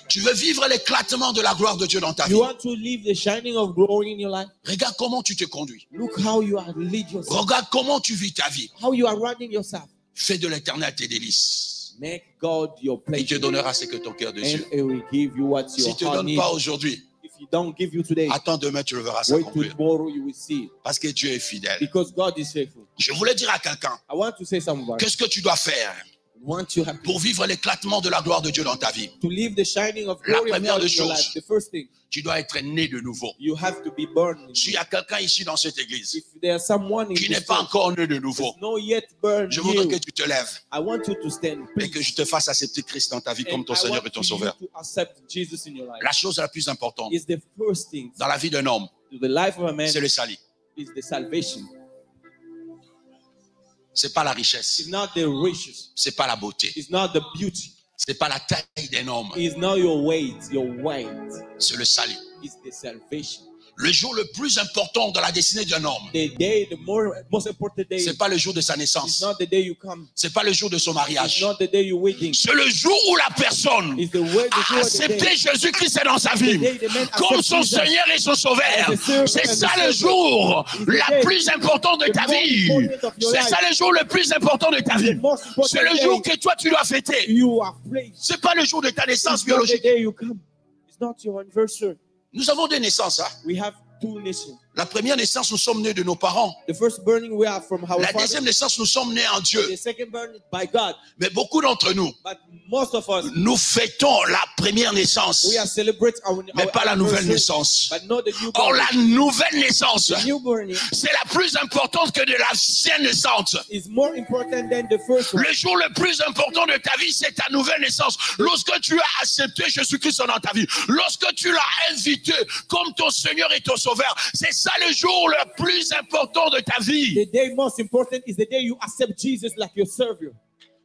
tu veux vivre l'éclatement de la gloire de Dieu dans ta vie.
you want to live the shining of glory in your life?
Regarde comment tu te conduis.
Look how you are lead yourself.
Regarde comment tu vis ta vie.
How you are running yourself.
Fais de l'éternel tes délices.
Make God your
Il te
pleasure.
donnera ce que ton cœur
And
désire.
He will give you what
S'il
your
ne te
heart
donne
needs.
pas aujourd'hui,
If He don't give you today,
attends demain, tu le verras
wait till
s'accomplir.
tomorrow you will see it.
Parce que Dieu est fidèle.
Because God is faithful.
Je voulais dire à quelqu'un,
I want to say something.
qu'est-ce que tu dois faire
Want you have
pour vivre l'éclatement de la gloire de Dieu dans ta vie?
to live the shining of
La
glory of
première
God
des
in your
choses.
life. The first thing,
Tu dois être né de nouveau.
you have to be born.
S'il y a quelqu'un ici dans cette église
If there's someone in
qui
this
n'est pas
church
encore né de nouveau,
who's not yet born
je voudrais que
new,
tu te lèves
I want you to stand.
et
Please.
que je te fasse accepter Christ dans ta vie comme
And
ton
I
Seigneur
want
et ton
you
Sauveur.
to accept Jesus in your life.
La chose la plus importante
Is the first thing
dans la vie d'un homme,
to the life of a man
c'est le salut.
is the salvation.
C'est pas la
It's
richesse,
not the riches.
c'est pas la beauté,
It's not the beauty.
c'est pas la taille d'un homme,
It's not your weight. Your weight
c'est le salut.
is the salvation.
Le jour le plus important dans la destinée d'un homme,
The day, most important day,
c'est pas le jour de sa
is
naissance.
not the day you come.
C'est pas le jour de son
It's
mariage.
not the day you're waiting.
C'est le jour où la personne
It's the way, the
a
day,
accepté Jésus-Christ dans sa vie
the day the man
comme
accepts
son
Jesus
Seigneur et son Sauveur. C'est ça le jour le plus important de ta vie. C'est ça le jour le plus important de ta vie. C'est le jour que toi tu dois fêter.
you are placed.
C'est pas le jour de ta naissance
It's not the
biologique.
day you come. It's not your anniversary.
Nous avons des naissances. Hein?
We have two nations.
La première naissance, nous sommes nés de nos parents.
The first burning we are from our
La
father.
deuxième naissance, nous sommes nés en Dieu.
The second burning by God.
Mais beaucoup d'entre nous,
But most of us,
nous fêtons la première naissance,
we are celebrating
mais
our
pas la nouvelle
anniversary,
naissance.
but not the new
Or,
burning.
la nouvelle naissance,
The new burning
c'est la plus importante que de l'ancienne naissance.
is more important than the first one.
Le jour le plus important de ta vie, c'est ta nouvelle naissance. Lorsque tu as accepté Jésus-Christ dans ta vie, lorsque tu l'as invité comme ton Seigneur et ton Sauveur, c'est ça le jour le plus important de ta vie.
The day most important is the day you accept Jesus like your Savior.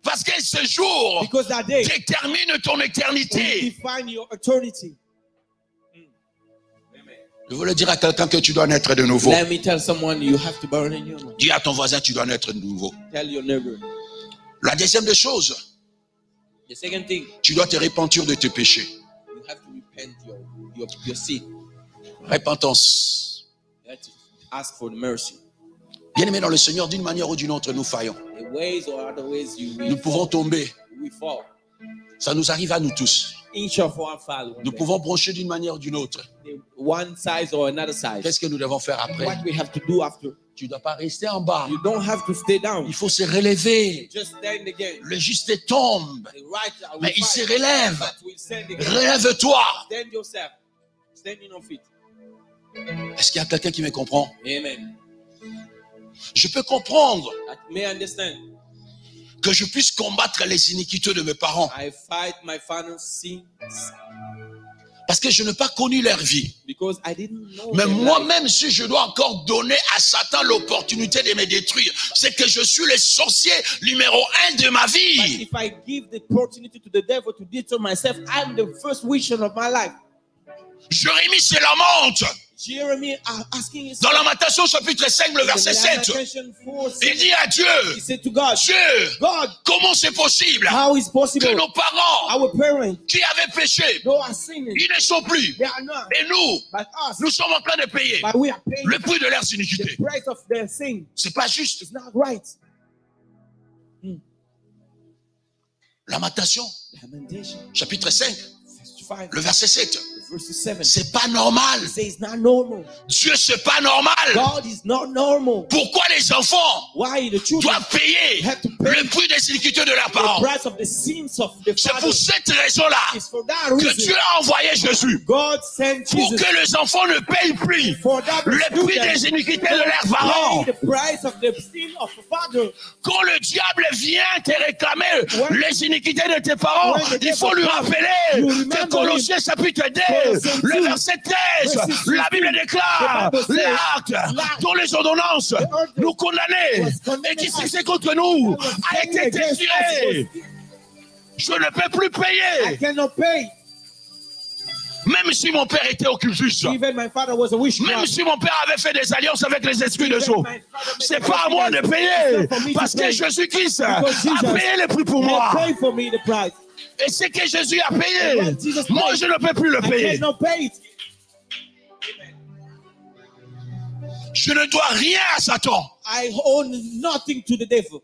Parce que ce jour
Because that day
détermine ton
will
éternité.
define your eternity.
Je veux le dire à quelqu'un que tu dois naître de nouveau.
Let me tell someone you have to burn in your mind.
Dis à ton voisin, tu dois naître de nouveau.
Tell your neighbor.
La deuxième des choses,
The second thing,
tu dois te repentir de tes péchés.
you have to repent your sin.
Repentance.
You have to ask for mercy.
Bien-aimé dans le Seigneur, d'une manière ou d'une autre, nous faillons.
The ways or other ways
Nous pouvons tomber.
we fall.
Ça nous arrive à nous tous.
Each of our fall.
Nous pouvons broncher d'une manière ou d'une autre.
One size or another size.
Qu'est-ce que nous devons faire après?
What we have to do after.
Tu ne dois pas rester en bas.
You don't have to stay down.
Il faut se relever.
Just stand again.
Le juste tombe,
The right will
mais il se
fight,
relève.
but we'll stand again.
Relève-toi.
Stand yourself. Standing on feet.
Est-ce qu'il y a quelqu'un qui me comprend?
Amen.
Je peux comprendre
That may understand.
que je puisse combattre les iniquités de mes parents.
I fight my father's sins
Parce que je n'ai pas connu leur vie.
because I didn't know.
Mais
their life.
moi-même, si je dois encore donner à Satan l'opportunité de me détruire, c'est que je suis le sorcier numéro 1 de ma
But
vie.
if I give the opportunity to the devil to destroy myself, I'm the first vision of my life.
Jérémie se lamente.
Jeremy asking his
Dans Lamentation chapitre 5, le verset 7, il dit à Dieu,
he said to God,
Dieu,
God,
comment c'est possible
how is
que
possible
nos parents
our parents,
qui avaient péché,
they are sinning,
ils ne sont plus.
they are not,
Et nous,
but us,
nous sommes en train de payer
but we are paying
le prix de leurs iniquités.
the price of their sin.
C'est pas juste.
It's not right.
Lamentation,
Lamentation,
chapitre 5,
verse 5,
le verset 7.
verse 7.
C'est pas normal.
It says it's not normal.
Dieu, c'est pas normal.
God is not normal.
Pourquoi les enfants
Why the children
doivent payer
have to pay
le prix des iniquités de leurs
the
parents?
price of the sins of the
C'est
father?
pour cette raison-là
It's for that
que
reason
Dieu a envoyé Jésus.
God sent
Pour
Jesus
que les enfants ne payent plus
for that
le prix
student
des iniquités de leurs parents.
pay the price of the sin of the father.
Quand le diable vient te réclamer les iniquités de tes parents, il faut lui rappeler que Colossiens chapitre 2, le verset 13, la Bible déclare l'acte dont les ordonnances nous condamnaient et qui s'exerce contre nous a été déchiré. Je ne peux plus
I
payer.
cannot pay.
Même si mon père était occultiste,
Even my father was a
même
witchcraft.
si mon père avait fait des alliances avec les esprits de Sceaux, c'est pas à moi de payer, parce que Jésus-Christ a payé le prix pour
He
moi.
paid for me the price.
Et c'est que Jésus a payé. Moi, je ne peux plus le
I
payer.
cannot pay it.
Je ne dois rien à Satan.
I owe nothing to the devil.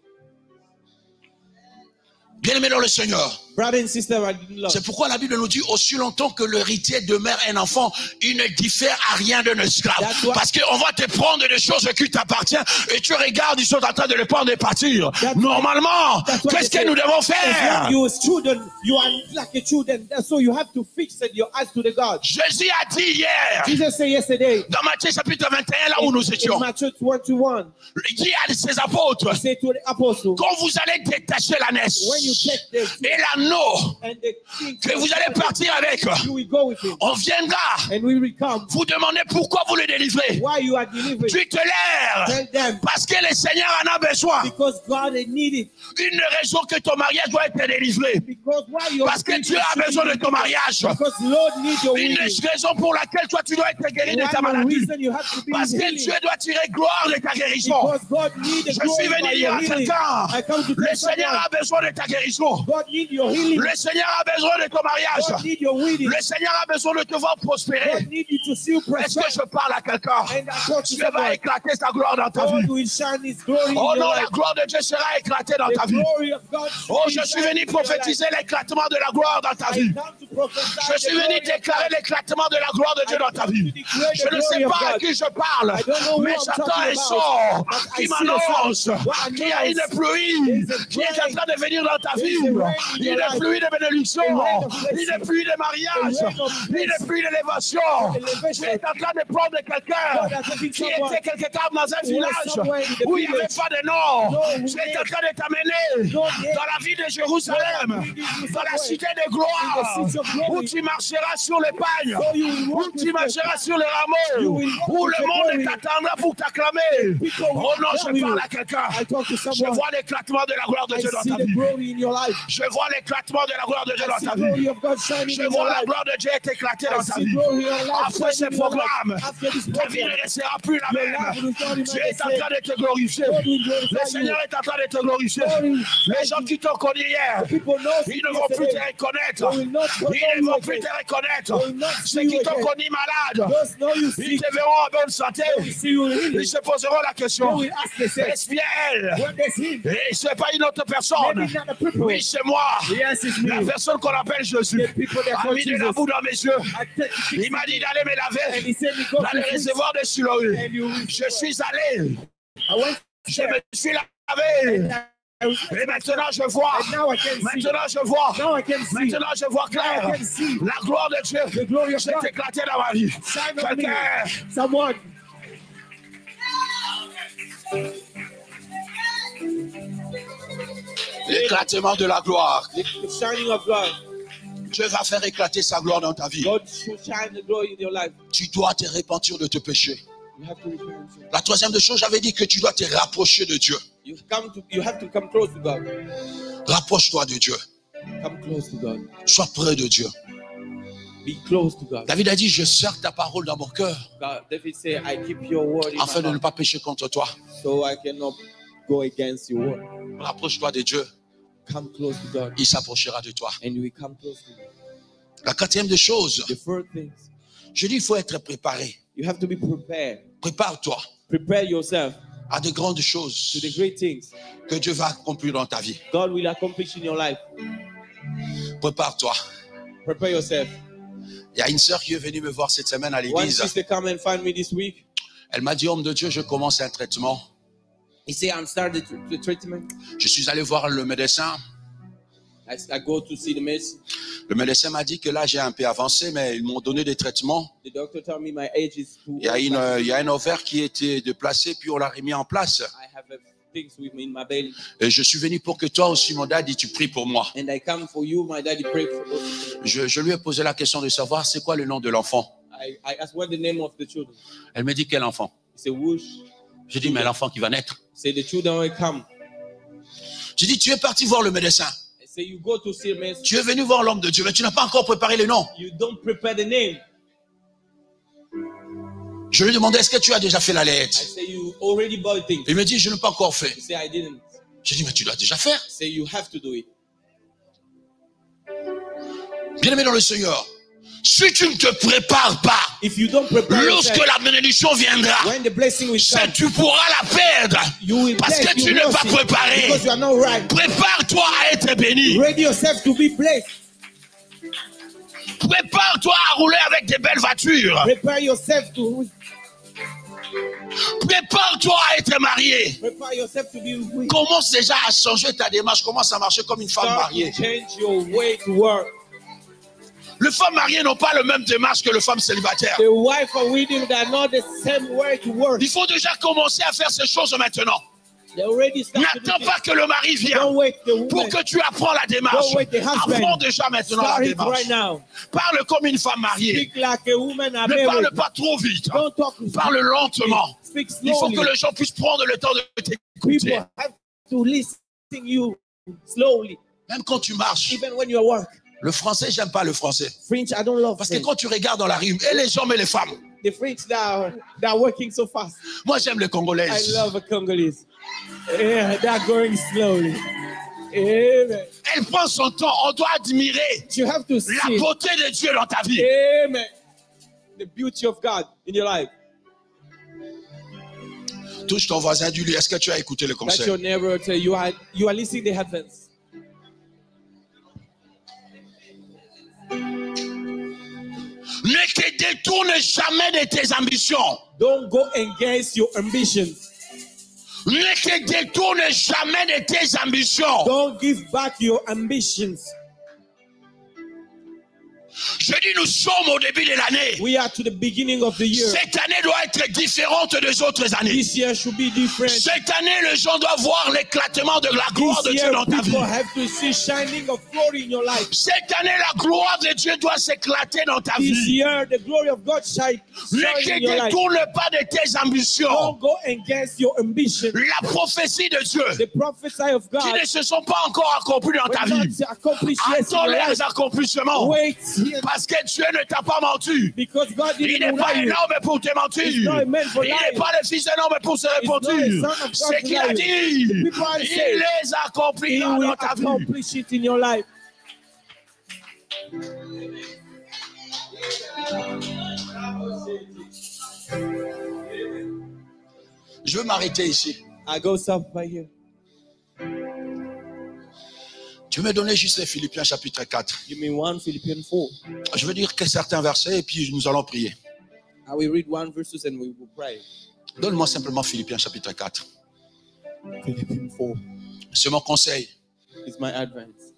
Bien-aimé dans le Seigneur.
Brother and sister, I didn't love.
C'est pourquoi la Bible nous dit aussi longtemps que l'héritier demeure un enfant, il ne diffère à rien d'un esclave. Parce qu'on va te prendre des choses qui t'appartiennent et tu regardes, ils sont en train de les prendre et partir. Normalement, qu'est-ce que nous devons faire?
You as children, you are like a children, so you have to fix your eyes to the God.
Jésus a dit hier,
Jesus said yesterday,
dans Matthieu chapitre 21, là où nous étions,
in Matthew 1:1,
il dit à ses apôtres,
he said to the apostle,
quand vous allez détacher la
when you
naisse,
take the
et la anneau
and the king
que vous allez partir avec,
you will go with him.
on viendra
And we will come.
vous demander pourquoi vous le délivrez.
Why you are delivered?
Dites-leur,
Tell them.
parce que le Seigneur en a besoin.
Because God need it.
Une raison que ton mariage doit être délivré.
Because why you
Parce que Dieu a besoin de ton mariage.
Because Lord needs your
Une
healing.
raison pour laquelle toi tu dois être guéri de ta
One
maladie.
reason you have to be
Parce que
healing.
Dieu doit tirer gloire de ta guérison.
Because God needs the
Je
glory
suis
by
venu dire
your
à
healing.
quelqu'un,
I come to
le
tell
Seigneur
someone,
a besoin de ta guérison.
God needs your healing.
Le Seigneur a besoin de ton mariage.
God needs your healing.
Le Seigneur a besoin de te voir prospérer.
God needs you to see you
Est-ce que
prosper.
je parle à quelqu'un?
And I talk to
Dieu va
someone.
éclater sa gloire dans ta
God
vie.
will shine His glory in
Oh
your
non, la
life.
gloire de Dieu sera éclatée dans ta
The
vie.
glory of God
Oh,
will
je suis
shine
venu
in your life.
prophétiser l'éclatement de la gloire dans ta
I
vie.
come to prophesy
Je
the
suis venu
glory of
déclarer
God.
l'éclatement de la gloire de Dieu dans ta vie. Je ne sais pas à qui je parle,
I don't know who
mais
I'm
j'attends
talking
un
about,
son
but I
qui
see the
m'annonce
sound. What
qu'il y a une
announce
pluie
there's a
qui est en
rain.
train de venir dans ta vie.
There's a rain in your
Une
life.
pluie de bénédiction,
A rain of blessing.
une pluie de mariage,
A rain of
une
blessing.
pluie d'élévation.
Elevation.
Tu es en train de prendre quelqu'un
God has taken
qui
someone
était quelque part dans un
who was
village
somewhere in the
où il n'y avait
village.
pas de nom.
No
Tu es en
name.
train de t'amener
No name.
dans la ville de Jérusalem,
God has taken you
dans la
somewhere.
cité de gloire,
In the city of glory.
où tu marcheras sur les pagnes,
So you will
où
walk
tu
with
marcheras
the-
sur les
You
rameaux,
will walk
où
with
le
the
monde
glory.
t'attendra pour t'acclamer.
People will
Oh non, je
acclaim
parle
you.
à quelqu'un.
I talk to
Je
someone.
vois l'éclatement de la gloire de
I
Dieu dans
see
ta
the
vie.
glory in your life.
Je vois l'éclatement de la gloire de Dieu
I
dans
see
ta
the glory
vie.
of God shining
Je
in your
vois la
life.
gloire de Dieu être éclatée
I
dans ta
see
vie.
glory in your life.
Après ce
shining in your life.
programme,
After this
ta vie
program,
ne restera plus la
your
même.
life will not remain
Dieu
the
est en
same.
train de te glorifier.
God will glorify
Le
you.
Seigneur est en train de te glorifier.
God will
Les
thank
gens
you.
qui t'ont connu hier,
People know
ils ne vont plus te reconnaître.
They will not know
Ils ne
you
vont plus
again.
te reconnaître.
They will not
Ceux
see
qui
you
t'ont
again.
connu malade,
Those know you
ils
sick.
te verront en bonne santé.
They will see you healing.
Ils se poseront la
They
question,
will ask themselves,
est-ce bien elle?
what does he?
Et ce n'est pas une autre personne.
Maybe not the people.
Oui, c'est moi.
Yes, it's
La
me.
personne qu'on appelle Jésus
The people that
a
call
mis de la
Jesus.
boue dans mes yeux.
I take the
Il m'a dit d'aller me
and
laver,
he said, me go
d'aller
to
recevoir de Siloé.
and you will
Je suis allé,
I went
je me suis lavé. Et maintenant je vois.
and now I can see.
Maintenant je vois.
Now I can see.
Maintenant je vois clair.
Now I can see.
La gloire de Dieu
The glory of
s'est
God.
éclatée dans ma vie.
Shine on me.
Quelqu'un,
Someone.
l'éclatement de la gloire.
The shining of God.
Dieu va faire éclater sa gloire dans ta vie.
God should shine the glory in your life.
Tu dois te repentir de tes péchés.
You have to repent.
La troisième des choses, j'avais dit que tu dois te rapprocher de Dieu.
You have to come close to God.
Rapproche-toi de Dieu.
Come close to God.
Sois près de Dieu.
Be close to God.
David a dit, je serre ta parole dans mon cœur
David said, I keep your word in
afin
my
de ne
heart,
pas pécher contre toi.
so I cannot go against your word.
Rapproche-toi de Dieu.
Come close to God,
Il s'approchera de toi.
and you will come close to God.
La quatrième des choses,
The first thing,
je dis, il faut être préparé.
you have to be prepared.
Prépare-toi
Prepare yourself
à de grandes
to the
choses
great things
que Dieu va accomplir dans ta vie.
God will accomplish in your life.
Prépare-toi.
Prepare yourself.
Il y a une sœur qui est venue me voir cette semaine à
One
l'église.
sister come and find me this week.
Elle m'a dit, homme de Dieu, je commence un traitement.
He said, I'm starting the treatment.
Je suis allé voir le médecin.
I go to see the medicine.
Le médecin m'a dit que là, j'ai un peu avancé, mais ils m'ont donné des traitements.
The doctor told me my age is too
Il y a
old.
il y a un ovaire qui était déplacé, puis on l'a remis en place.
I have things with me in my belly.
Et je suis venu pour que toi aussi, mon daddy, tu pries pour moi.
And I come for you, my daddy, pray for us.
Je lui ai posé la question de savoir c'est quoi le nom de l'enfant.
I asked what the name of the children.
Elle me dit quel enfant.
He said, Whoosh.
J'ai dit mais l'enfant qui va naître.
Say the children will come.
J'ai dit tu es parti voir le médecin.
I say you go to see a man.
Tu es venu voir l'homme de Dieu, mais tu n'as pas encore préparé le nom.
You don't prepare the name.
Je lui ai demandé est-ce que tu as déjà fait la
I
lettre.
say you already bought things.
Il me dit je n'ai pas encore fait.
He say I didn't.
J'ai dit mais tu dois déjà faire.
I say you have to do it.
Bien-aimé dans le Seigneur, si tu ne te prépares pas,
If you don't prepare
lorsque
yourself,
la bénédiction viendra,
when the blessing will come,
tu pourras la perdre
you will
parce
bless,
que
you
tu n'es
will
pas
lose it
préparé.
because you are not right.
Prépare-toi à être béni.
Ready yourself to be blessed.
Prépare-toi à rouler avec des belles voitures.
Prepare yourself to
Prépare-toi à être marié.
prepare yourself to be weak.
Commence déjà à changer ta démarche. Commence à marcher comme une femme
Start
mariée.
to change your way to work.
Les femmes mariées n'ont pas le même démarche que les femmes célibataires.
The wife of widow that are not the same way to work.
Il faut déjà commencer à faire ces choses maintenant.
They already started to do
N'attends pas que le mari
things.
vienne
Don't wait the woman.
pour que tu apprends la démarche.
Don't wait the husband.
Apprends déjà maintenant la
Start it
démarche.
right now.
Parle comme une femme mariée.
Speak like a woman are
Ne parle
married.
pas trop vite.
Don't talk.
Parle lentement.
Speak
Il faut
slowly.
que les gens puissent prendre le temps de t'écouter.
People have to listen to you slowly,
Même quand tu marches.
even when you are work.
Le français, j'aime pas le français.
French, I don't love
Parce que
French.
quand tu regardes dans la rue, et les hommes et les femmes,
The French that are working so fast.
moi j'aime les
I
Congolaises.
love a Congolese. Yeah, they're going slowly. Amen.
Elle prend son temps. On doit admirer
You have to
la
see.
beauté de Dieu dans ta vie.
Amen. The beauty of God in your life.
Touche ton voisin, dis-lui, est-ce que tu as écouté le
That
conseil?
your neighbor tell you are listening to the heavens.
Ne te détourne jamais de tes ambitions.
Don't go against your ambitions.
Ne te détourne jamais de tes ambitions.
Don't give back your ambitions.
Je dis, nous sommes au début de l'année.
We are to the beginning of the year.
Cette année doit être différente des autres années.
This year should be different.
Cette année, les gens doivent voir l'éclatement de la gloire de
This
Dieu
year,
dans ta vie.
people have to see shining of glory in your life.
Cette année, la gloire de Dieu doit s'éclater dans ta
This
vie.
year, the glory of God shine
Ne
in your
te
life.
détourne pas de tes ambitions.
Don't go against your ambition.
La prophétie de Dieu
The prophesy of
qui
God
ne se sont pas encore accomplies dans ta
will
vie.
not accomplish yet in
Attends
your life.
les accomplissements.
Wait here,
Parce que Dieu ne t'a pas menti.
because God
Il
didn't
n'est pas
lie
un
you.
homme pour te mentir.
It's not a man for
Il n'est
lying.
pas le fils d'un homme pour se
not a
repentir.
son of God
Ce
to
qu'il a
lie.
dit,
People are saying,
il les
He
accomplira
will
dans ta vie.
accomplish it in your life.
Je veux m'arrêter ici.
I go stop by here.
Tu veux me donner juste les Philippiens chapitre 4.
Give me 1 Philippians 4.
Je veux dire que certains versets et puis nous allons prier.
I will read 1 verses and we will pray.
Donne-moi simplement Philippiens chapitre 4.
Philippians 4
C'est mon conseil.
is my advice.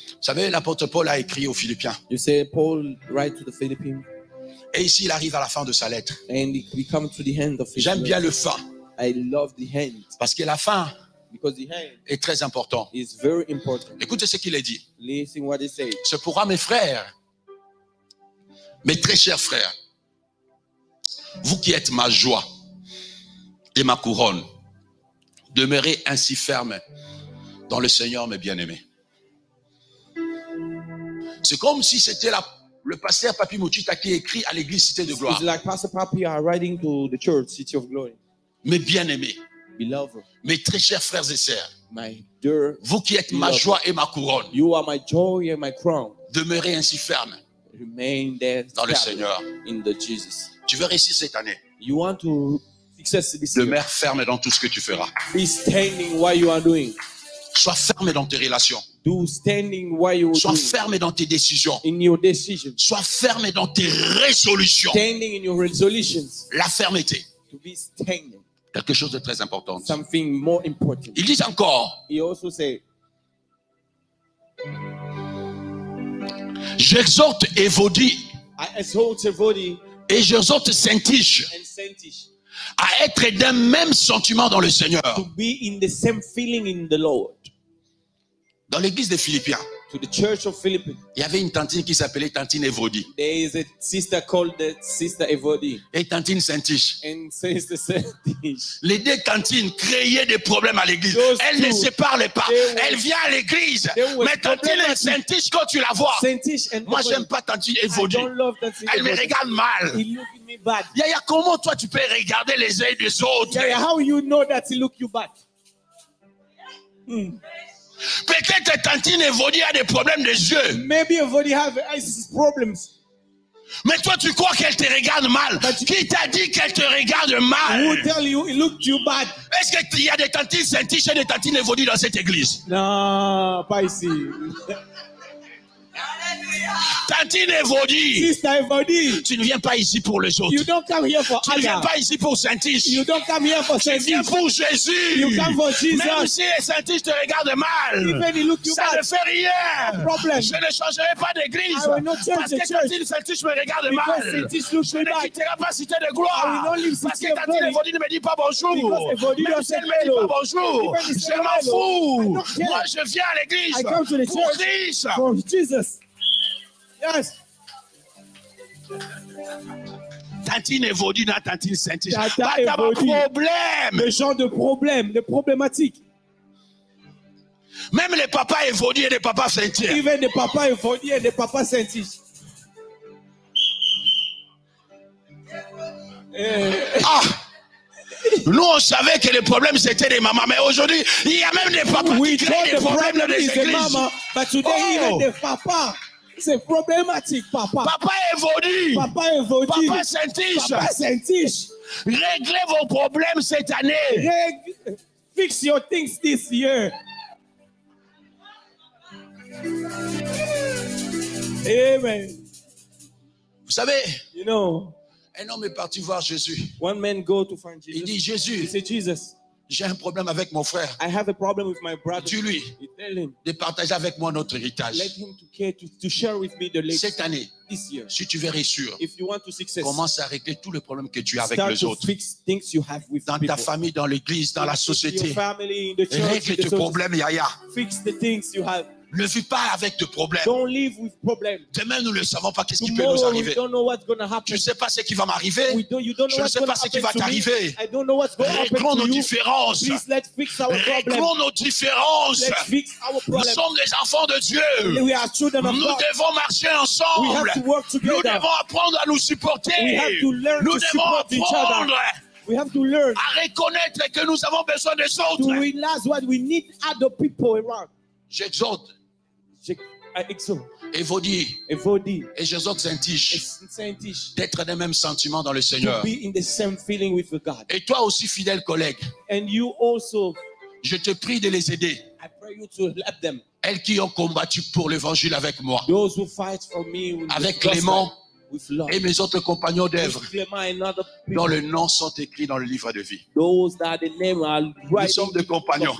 Vous savez, l'apôtre Paul a écrit aux Philippiens.
You say Paul write to the Philippines,
Et ici, il arrive à la fin de sa lettre.
and we come to the end of his
J'aime bien
letter.
le fin.
I love the end
Parce que la fin
because the end
est très important.
is very important.
Écoutez ce qu'il a dit.
Listen what he says.
C'est pourquoi mes frères, mes très chers frères, vous qui êtes ma joie et ma couronne, demeurez ainsi fermes dans le Seigneur, mes bien-aimés. C'est comme si c'était le pasteur Papi Mochita qui écrit à l'église Cité de Gloire.
It's like Pastor Papi are writing to the church, City of Glory.
Mes bien-aimés,
Beloved,
mes très chers frères et sœurs,
my dear,
vous qui êtes ma joie et ma couronne,
you are my joy and my crown.
demeurez ainsi fermes
Remain there
dans le
established
Seigneur.
in the Jesus.
Tu veux réussir cette année.
You want to success this year.
Demeure ferme dans tout ce que tu feras.
Be standing while you are doing.
Sois ferme dans tes relations.
Do standing while you are
Sois
doing.
ferme dans tes décisions.
In your decisions.
Sois ferme dans tes résolutions.
Standing in your resolutions.
La fermeté,
To be standing.
quelque chose de très important.
Something more important.
Il dit encore,
He also said,
j'exhorte Évodie
I exalt your body
et j'exhorte Syntyche
and Sentish
à être d'un même sentiment dans le Seigneur.
to be in the same feeling in the Lord.
Dans l'église des Philippiens,
To the church of Philippines,
il y avait une tantine qui s'appelait Tantine Évodie
there is a sister called the Sister Evodi
et Tantine Syntyche.
and Sister Sentish.
Les deux tantines créaient des problèmes à l'église.
Those
Elles ne
two,
se parlaient pas.
they were-
Elle vient à l'église.
they were
Mais Tantine et
problematic.
Syntyche, quand tu la vois,
Sentish and
moi,
Evodi.
j'aime pas Tantine
I
Évodie.
don't love that Sister
Elle me
Evodi.
regarde mal.
He look at me bad.
Yaya, comment toi tu peux regarder les yeux des autres?
Yeah, how you know that he look you bad?
Peut-être Tantine Évodie a des problèmes des yeux.
Maybe Evodi have eyes problems.
Mais toi tu crois qu'elle te regarde mal. Qui t'a dit qu'elle te regarde
Who
mal?
tell you he looked you bad?
Est-ce qu'il y a des tantines Syntyche et des tantines Évodie dans cette église?
No, pas ici.
Ta Tantine Evodi,
Sister Evodi,
tu ne viens pas ici pour les autres.
you don't come here for
Tu ne viens
others.
pas ici pour Saint-Tiche.
You don't come here for
Tu viens
Saint-Tiche.
pour Jésus.
You come for Jesus.
Même si les Saint-Tiche te regardent mal,
Even he look you
ça ne
bad.
fait rien.
Problem.
Je ne changerai pas d'église.
I will not change
Parce
the
que
church.
Tantine Saint-Tiche me regarde
Because
mal.
Saint-Tiche looks
Je
me
ne
bad.
quitterai pas Cité de
I will
Gloire.
not leave
Parce
City
que
of
Tantine
Glory.
Evodi ne me dit pas bonjour.
Because Evodi
Même
don't
si elle
say
ne me dit
hello.
pas bonjour,
Even if
je
say
m'en
hello, I
fous.
don't care.
Moi, je viens à l'église
I come to the
pour
church
Christ.
for Jesus. Yes.
Tantine Evodi dans Tantine Saint-Tiche.
Tata
Pas de
Evodi.
problème.
Le genre de problème, de problématique.
Même les papas Evodi et les papas Saint-Tiche.
Even the papa Evodi and the papa Saint-Tiche.
Ah! Nous, on savait que les problèmes, c'était des mamans. Mais aujourd'hui, il y a même des papas
We
qui créent
thought
des
the
problèmes dans
problem
les
is the
églises.
mama, but today
Oh.
even the papa, c'est problématique, papa.
Papa Evodi,
Papa Evodi,
Papa Saint-Tiche,
papa Saint-Tiche.
réglez vos problèmes cette année.
Fix your things this year. Amen.
Vous savez,
You know,
un homme est parti voir Jésus.
one man go to find
Il dit,
Jesus. He
Jésus,
said, Jesus,
j'ai un problème avec mon frère.
I have a problem with my brother.
Dis-lui
You tell him,
de partager avec moi notre
let
héritage.
him to care to share with me the
Cette
legacy
année,
this year.
si tu veux réussir,
If you want to success,
commence à régler tous les problèmes que tu as avec
start
les
to
autres.
fix things you have with
Dans
people.
ta famille, dans l'église, dans la
In
société.
your family, in the church, in
Règle
the
tes
social-
problèmes, Yaya.
Fix the things you have.
Ne vis pas avec de problèmes.
Don't live with problems.
Demain, nous ne savons pas qu'est-ce qui peut nous
Tomorrow we
arriver.
don't know what's gonna happen.
Tu ne sais pas ce qui va m'arriver.
You don't know
Je ne
what's
sais
gonna
pas ce qui
happen
va
to me.
t'arriver.
I don't know what's gonna happen
Réglons
to
nos
you.
différences.
Please let's fix our problem.
Réglons nos différences.
Let's fix our
Nous
problem.
sommes des enfants de Dieu.
We are children of
Nous
God.
devons marcher
We
ensemble.
have to work
Nous
together.
devons apprendre à nous supporter.
We have to learn
Nous
to
devons
support each other.
apprendre
We have to learn
à reconnaître que nous avons besoin des
to
autres.
realize what we need other people around.
J'exhorte
Excellent.
Evodi
Evodi,
et j'exhorte Saint-Tiche
Saint-Tiche,
d'être des mêmes sentiments dans le Seigneur.
to be in the same feeling with God.
Et toi aussi, fidèle collègue,
And you also,
je te prie de les aider.
I pray you to help them.
Elles qui ont combattu pour l'évangile avec moi,
Those who fight for me with
avec
gospel,
Clément
with love.
et mes autres compagnons d'œuvre,
With Clement and other
dont
people.
les noms sont écrits dans le livre de vie.
Those that the name are
Nous
right.
sommes des compagnons.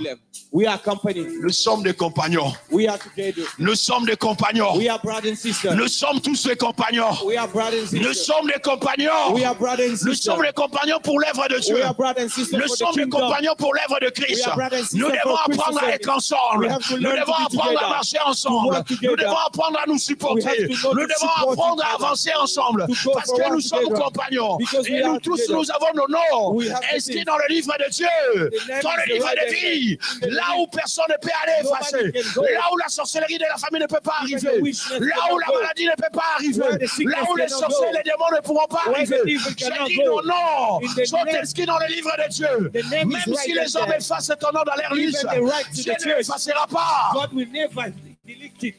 We are company.
Nous sommes des compagnons.
We are together.
Nous sommes des compagnons.
We are brothers and sisters.
Nous sommes tous des compagnons.
We are brothers and
Nous
sisters.
sommes des compagnons.
We are brothers and
Nous
sisters.
sommes des compagnons pour l'œuvre de Dieu.
We are brothers and sisters
Nous
for the
sommes des
kingdom.
compagnons pour l'œuvre de Christ.
We are brothers and sisters
Nous devons
for Christ's
apprendre à
service.
être ensemble.
We have to
Nous
learn
devons
to be
apprendre à
together.
marcher
To
ensemble.
work
Nous
together.
devons apprendre à nous
We
supporter.
have to know
Nous
to
devons
support
apprendre
each
à
other.
avancer ensemble.
To go
Parce que
forward
nous sommes
together.
compagnons.
Because we
Et nous
are
tous,
together.
nous avons nos noms
We have the
inscrits
things.
dans le livre de Dieu.
The name
Dans
is
le
the
livre
right
de vie.
name. In the
Là
living.
où personne ne peut aller
Nobody
effacer.
can go.
Là où la sorcellerie de la famille ne peut pas
Even
arriver.
the witchness
Là
cannot
où la
go.
maladie ne peut pas arriver.
Where the sickness
Là où les
cannot
sorciers et
go.
les démons ne pourront pas
Where
arriver.
the devil cannot
J'ai dit
go.
nos noms
In the
sont
name.
inscrits dans le livre de Dieu.
The name is
Même
right
si les hommes
there.
effacent ton nom dans leur
Even
liste,
the right to
Dieu
the
ne
church.
l'effacera pas.
God will never delete it.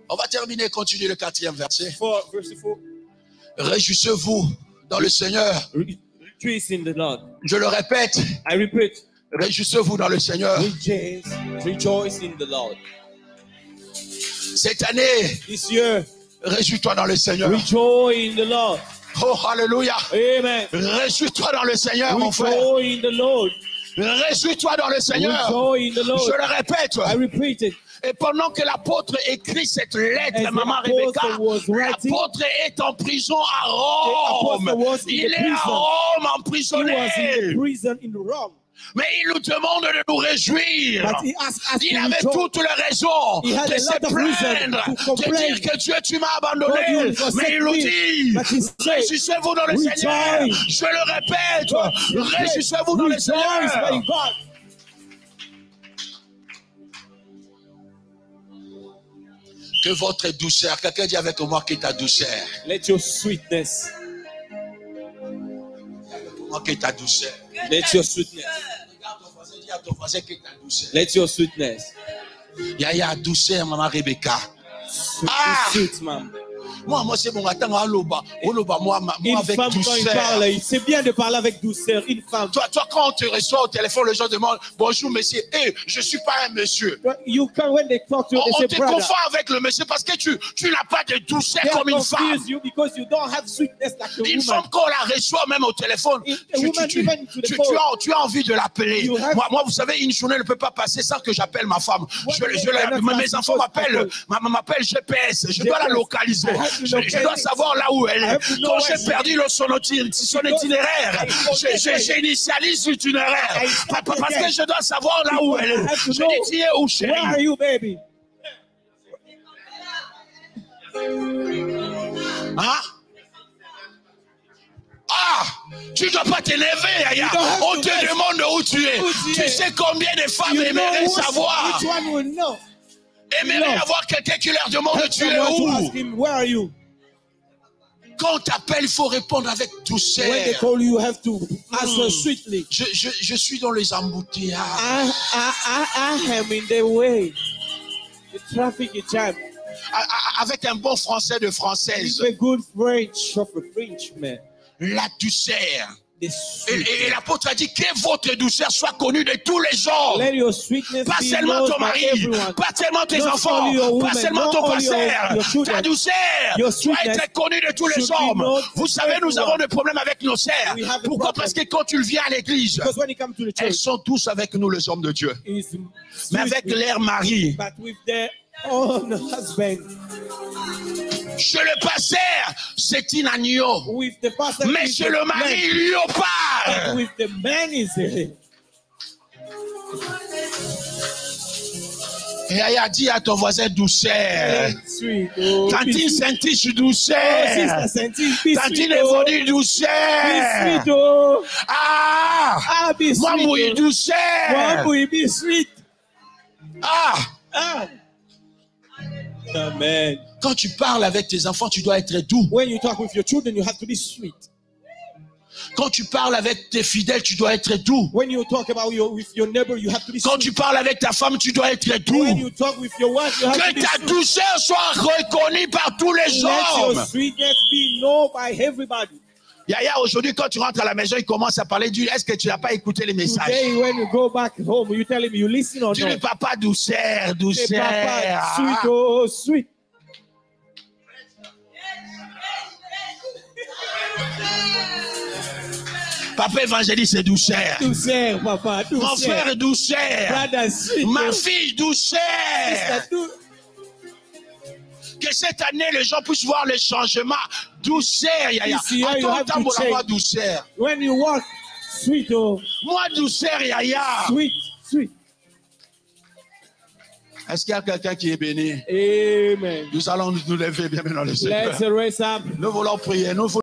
On va terminer et continuer le 4e verset.
Verse 4.
Réjouissez-vous dans le Seigneur.
Rejoice in the Lord.
Je le répète,
I repeat.
réjouissez-vous dans le Seigneur.
Rejoice in the Lord.
Cette année,
This year,
réjouis-toi dans le Seigneur.
rejoice in the Lord.
Oh, alléluia.
Amen.
Réjouis-toi dans le Seigneur, mon frère.
Rejoice in the Lord.
Réjouis-toi dans le Seigneur.
Rejoice in the
Je
Lord.
le répète.
I repeat it.
Et pendant que l'apôtre écrit cette lettre,
As the
maman
apostle
Rebecca,
was writing,
l'apôtre est en prison à
the
Rome.
apostle was in
Il
the
est à
prison.
Rome
He was in
emprisonné.
the prison in Rome.
Mais il nous demande de nous réjouir.
But he asked us
Il
to
avait
rejoice.
toutes les raisons
He had
de
a
se
lot of reasons
plaindre,
to
de
complain.
dire que Dieu, tu m'as
God,
abandonné.
you forsake
Mais il nous
me.
dit,
But he said,
réjouissez-vous dans le
rejoice.
Seigneur. Je le répète, réjouissez-vous dans le
Rejoice
Seigneur.
by God.
Que votre douceur, quelqu'un dit avec moi que ta douceur,
Let your sweetness,
moi que ta douceur.
let your sweetness,
Regarde ton voisin, dis à ton voisin que ta douceur.
let your sweetness.
Yaya douceur, maman Rebecca.
Sweet,
Ah!
sweet, ma'am.
Moi, c'est mon attends à l'oba. Moi,
Une
avec
femme, quand il
douceur.
parle, c'est bien de parler avec douceur. Une femme.
Toi, quand on te reçoit au téléphone, les gens demandent bonjour, monsieur. Je suis pas un monsieur.
You can, when they talk to you,
On
they
te
say, brother.
confond avec le monsieur parce que tu n'as pas de douceur
They
comme une femme.
confuse you because you don't have sweetness like a
Une
woman.
femme, quand on la reçoit même au téléphone, tu as envie de l'appeler. Moi, vous savez, une journée ne peut pas passer sans que j'appelle ma femme. Mes enfants m'appellent GPS. Je dois la localiser. Je dois savoir là où elle est. Quand j'ai perdu son itinéraire, j'initialise l'itinéraire. Parce que je dois savoir là où elle est. Je dis, tu es où, chérie?
Where are you, baby?
Hein? Ah, tu ne dois pas t'énerver, Yaya. On te demande où tu es. Tu sais combien de femmes aimeraient savoir?
Which one will know?
Aimeraient avoir quelqu'un qui leur demande tu es où?
Where are you?
Quand on t'appelle, il faut répondre avec douceur.
When they call you, you have to answer sweetly.
Je suis dans les embouteillages.
I am in the way. The traffic is jammed.
Avec un bon français de française.
With a good French of a Frenchman.
La douceur. Et l'apôtre a dit que votre douceur soit connue de tous les hommes.
Let your sweetness
pas
be
seulement ton
known by
mari,
everyone.
pas seulement tes
Not
enfants,
only your
pas
women,
seulement ton
not only
pasteur.
your children.
Ta douceur
Your
doit
sweetness
être connue de tous les
should be
hommes.
known
Vous
to
savez, nous
everyone.
avons des problèmes avec nos sœurs.
We have a
Pourquoi?
problem.
Parce que quand tu viens à l'église,
Because when it comes to the
elles
church,
sont tous avec nous, les hommes de Dieu.
it's
Mais avec leur mari,
but with their own husband,
chez le pasteur, c'est une agneau.
with the pastor,
Mais
is
chez
the
le mari,
man.
il
But
léopard.
with the man is
Et Yaya dit à ton voisin douceur.
sweet. Oh,
Tantine Saint-Tiche douceur.
Sister Saint-Tiche, be
Tantine
sweet.
Évodie
Be
douceur.
sweet. Oh,
Ah!
be
Moi,
sweet.
mouille
Oh.
douceur.
One will be sweet.
Ah!
Amen.
Quand tu parles avec tes enfants, tu dois être doux.
When you talk with your children, you have to be sweet.
Quand tu parles avec tes fidèles, tu dois être doux.
When you talk about with your neighbor, you have to be
Quand
sweet.
tu parles avec ta femme, tu dois être
When
doux.
you talk with your wife, you have to
Que
be
ta
sweet.
douceur soit reconnue par tous les
Let your
hommes.
sweetness be known by everybody.
Yaya, aujourd'hui, quand tu rentres à la maison, il commence à parler du. Est-ce que tu n'as pas écouté les messages?
Today, when you go back home, you tell him you listen or
Tu
not.
dis, papa, douceur,
Say,
douceur.
Papa, sweet, oh, sweet.
Papa évangéliste, c'est douceur.
Douceur, papa,
Mon
douceur.
frère, douceur.
Brother, sweet.
Ma fille, douceur.
Sister,
Que cette année, les gens puissent voir le changement. Douceur, Yaya.
This year, you have to
Attends,
change.
moi, douceur.
When you walk, sweet, oh,
Moi, douceur, Yaya.
sweet, sweet.
Est-ce qu'il y a quelqu'un qui est béni?
Amen.
Nous allons nous lever bien maintenant le Seigneur.
Let's raise up.
Nous voulons prier. Nous voulons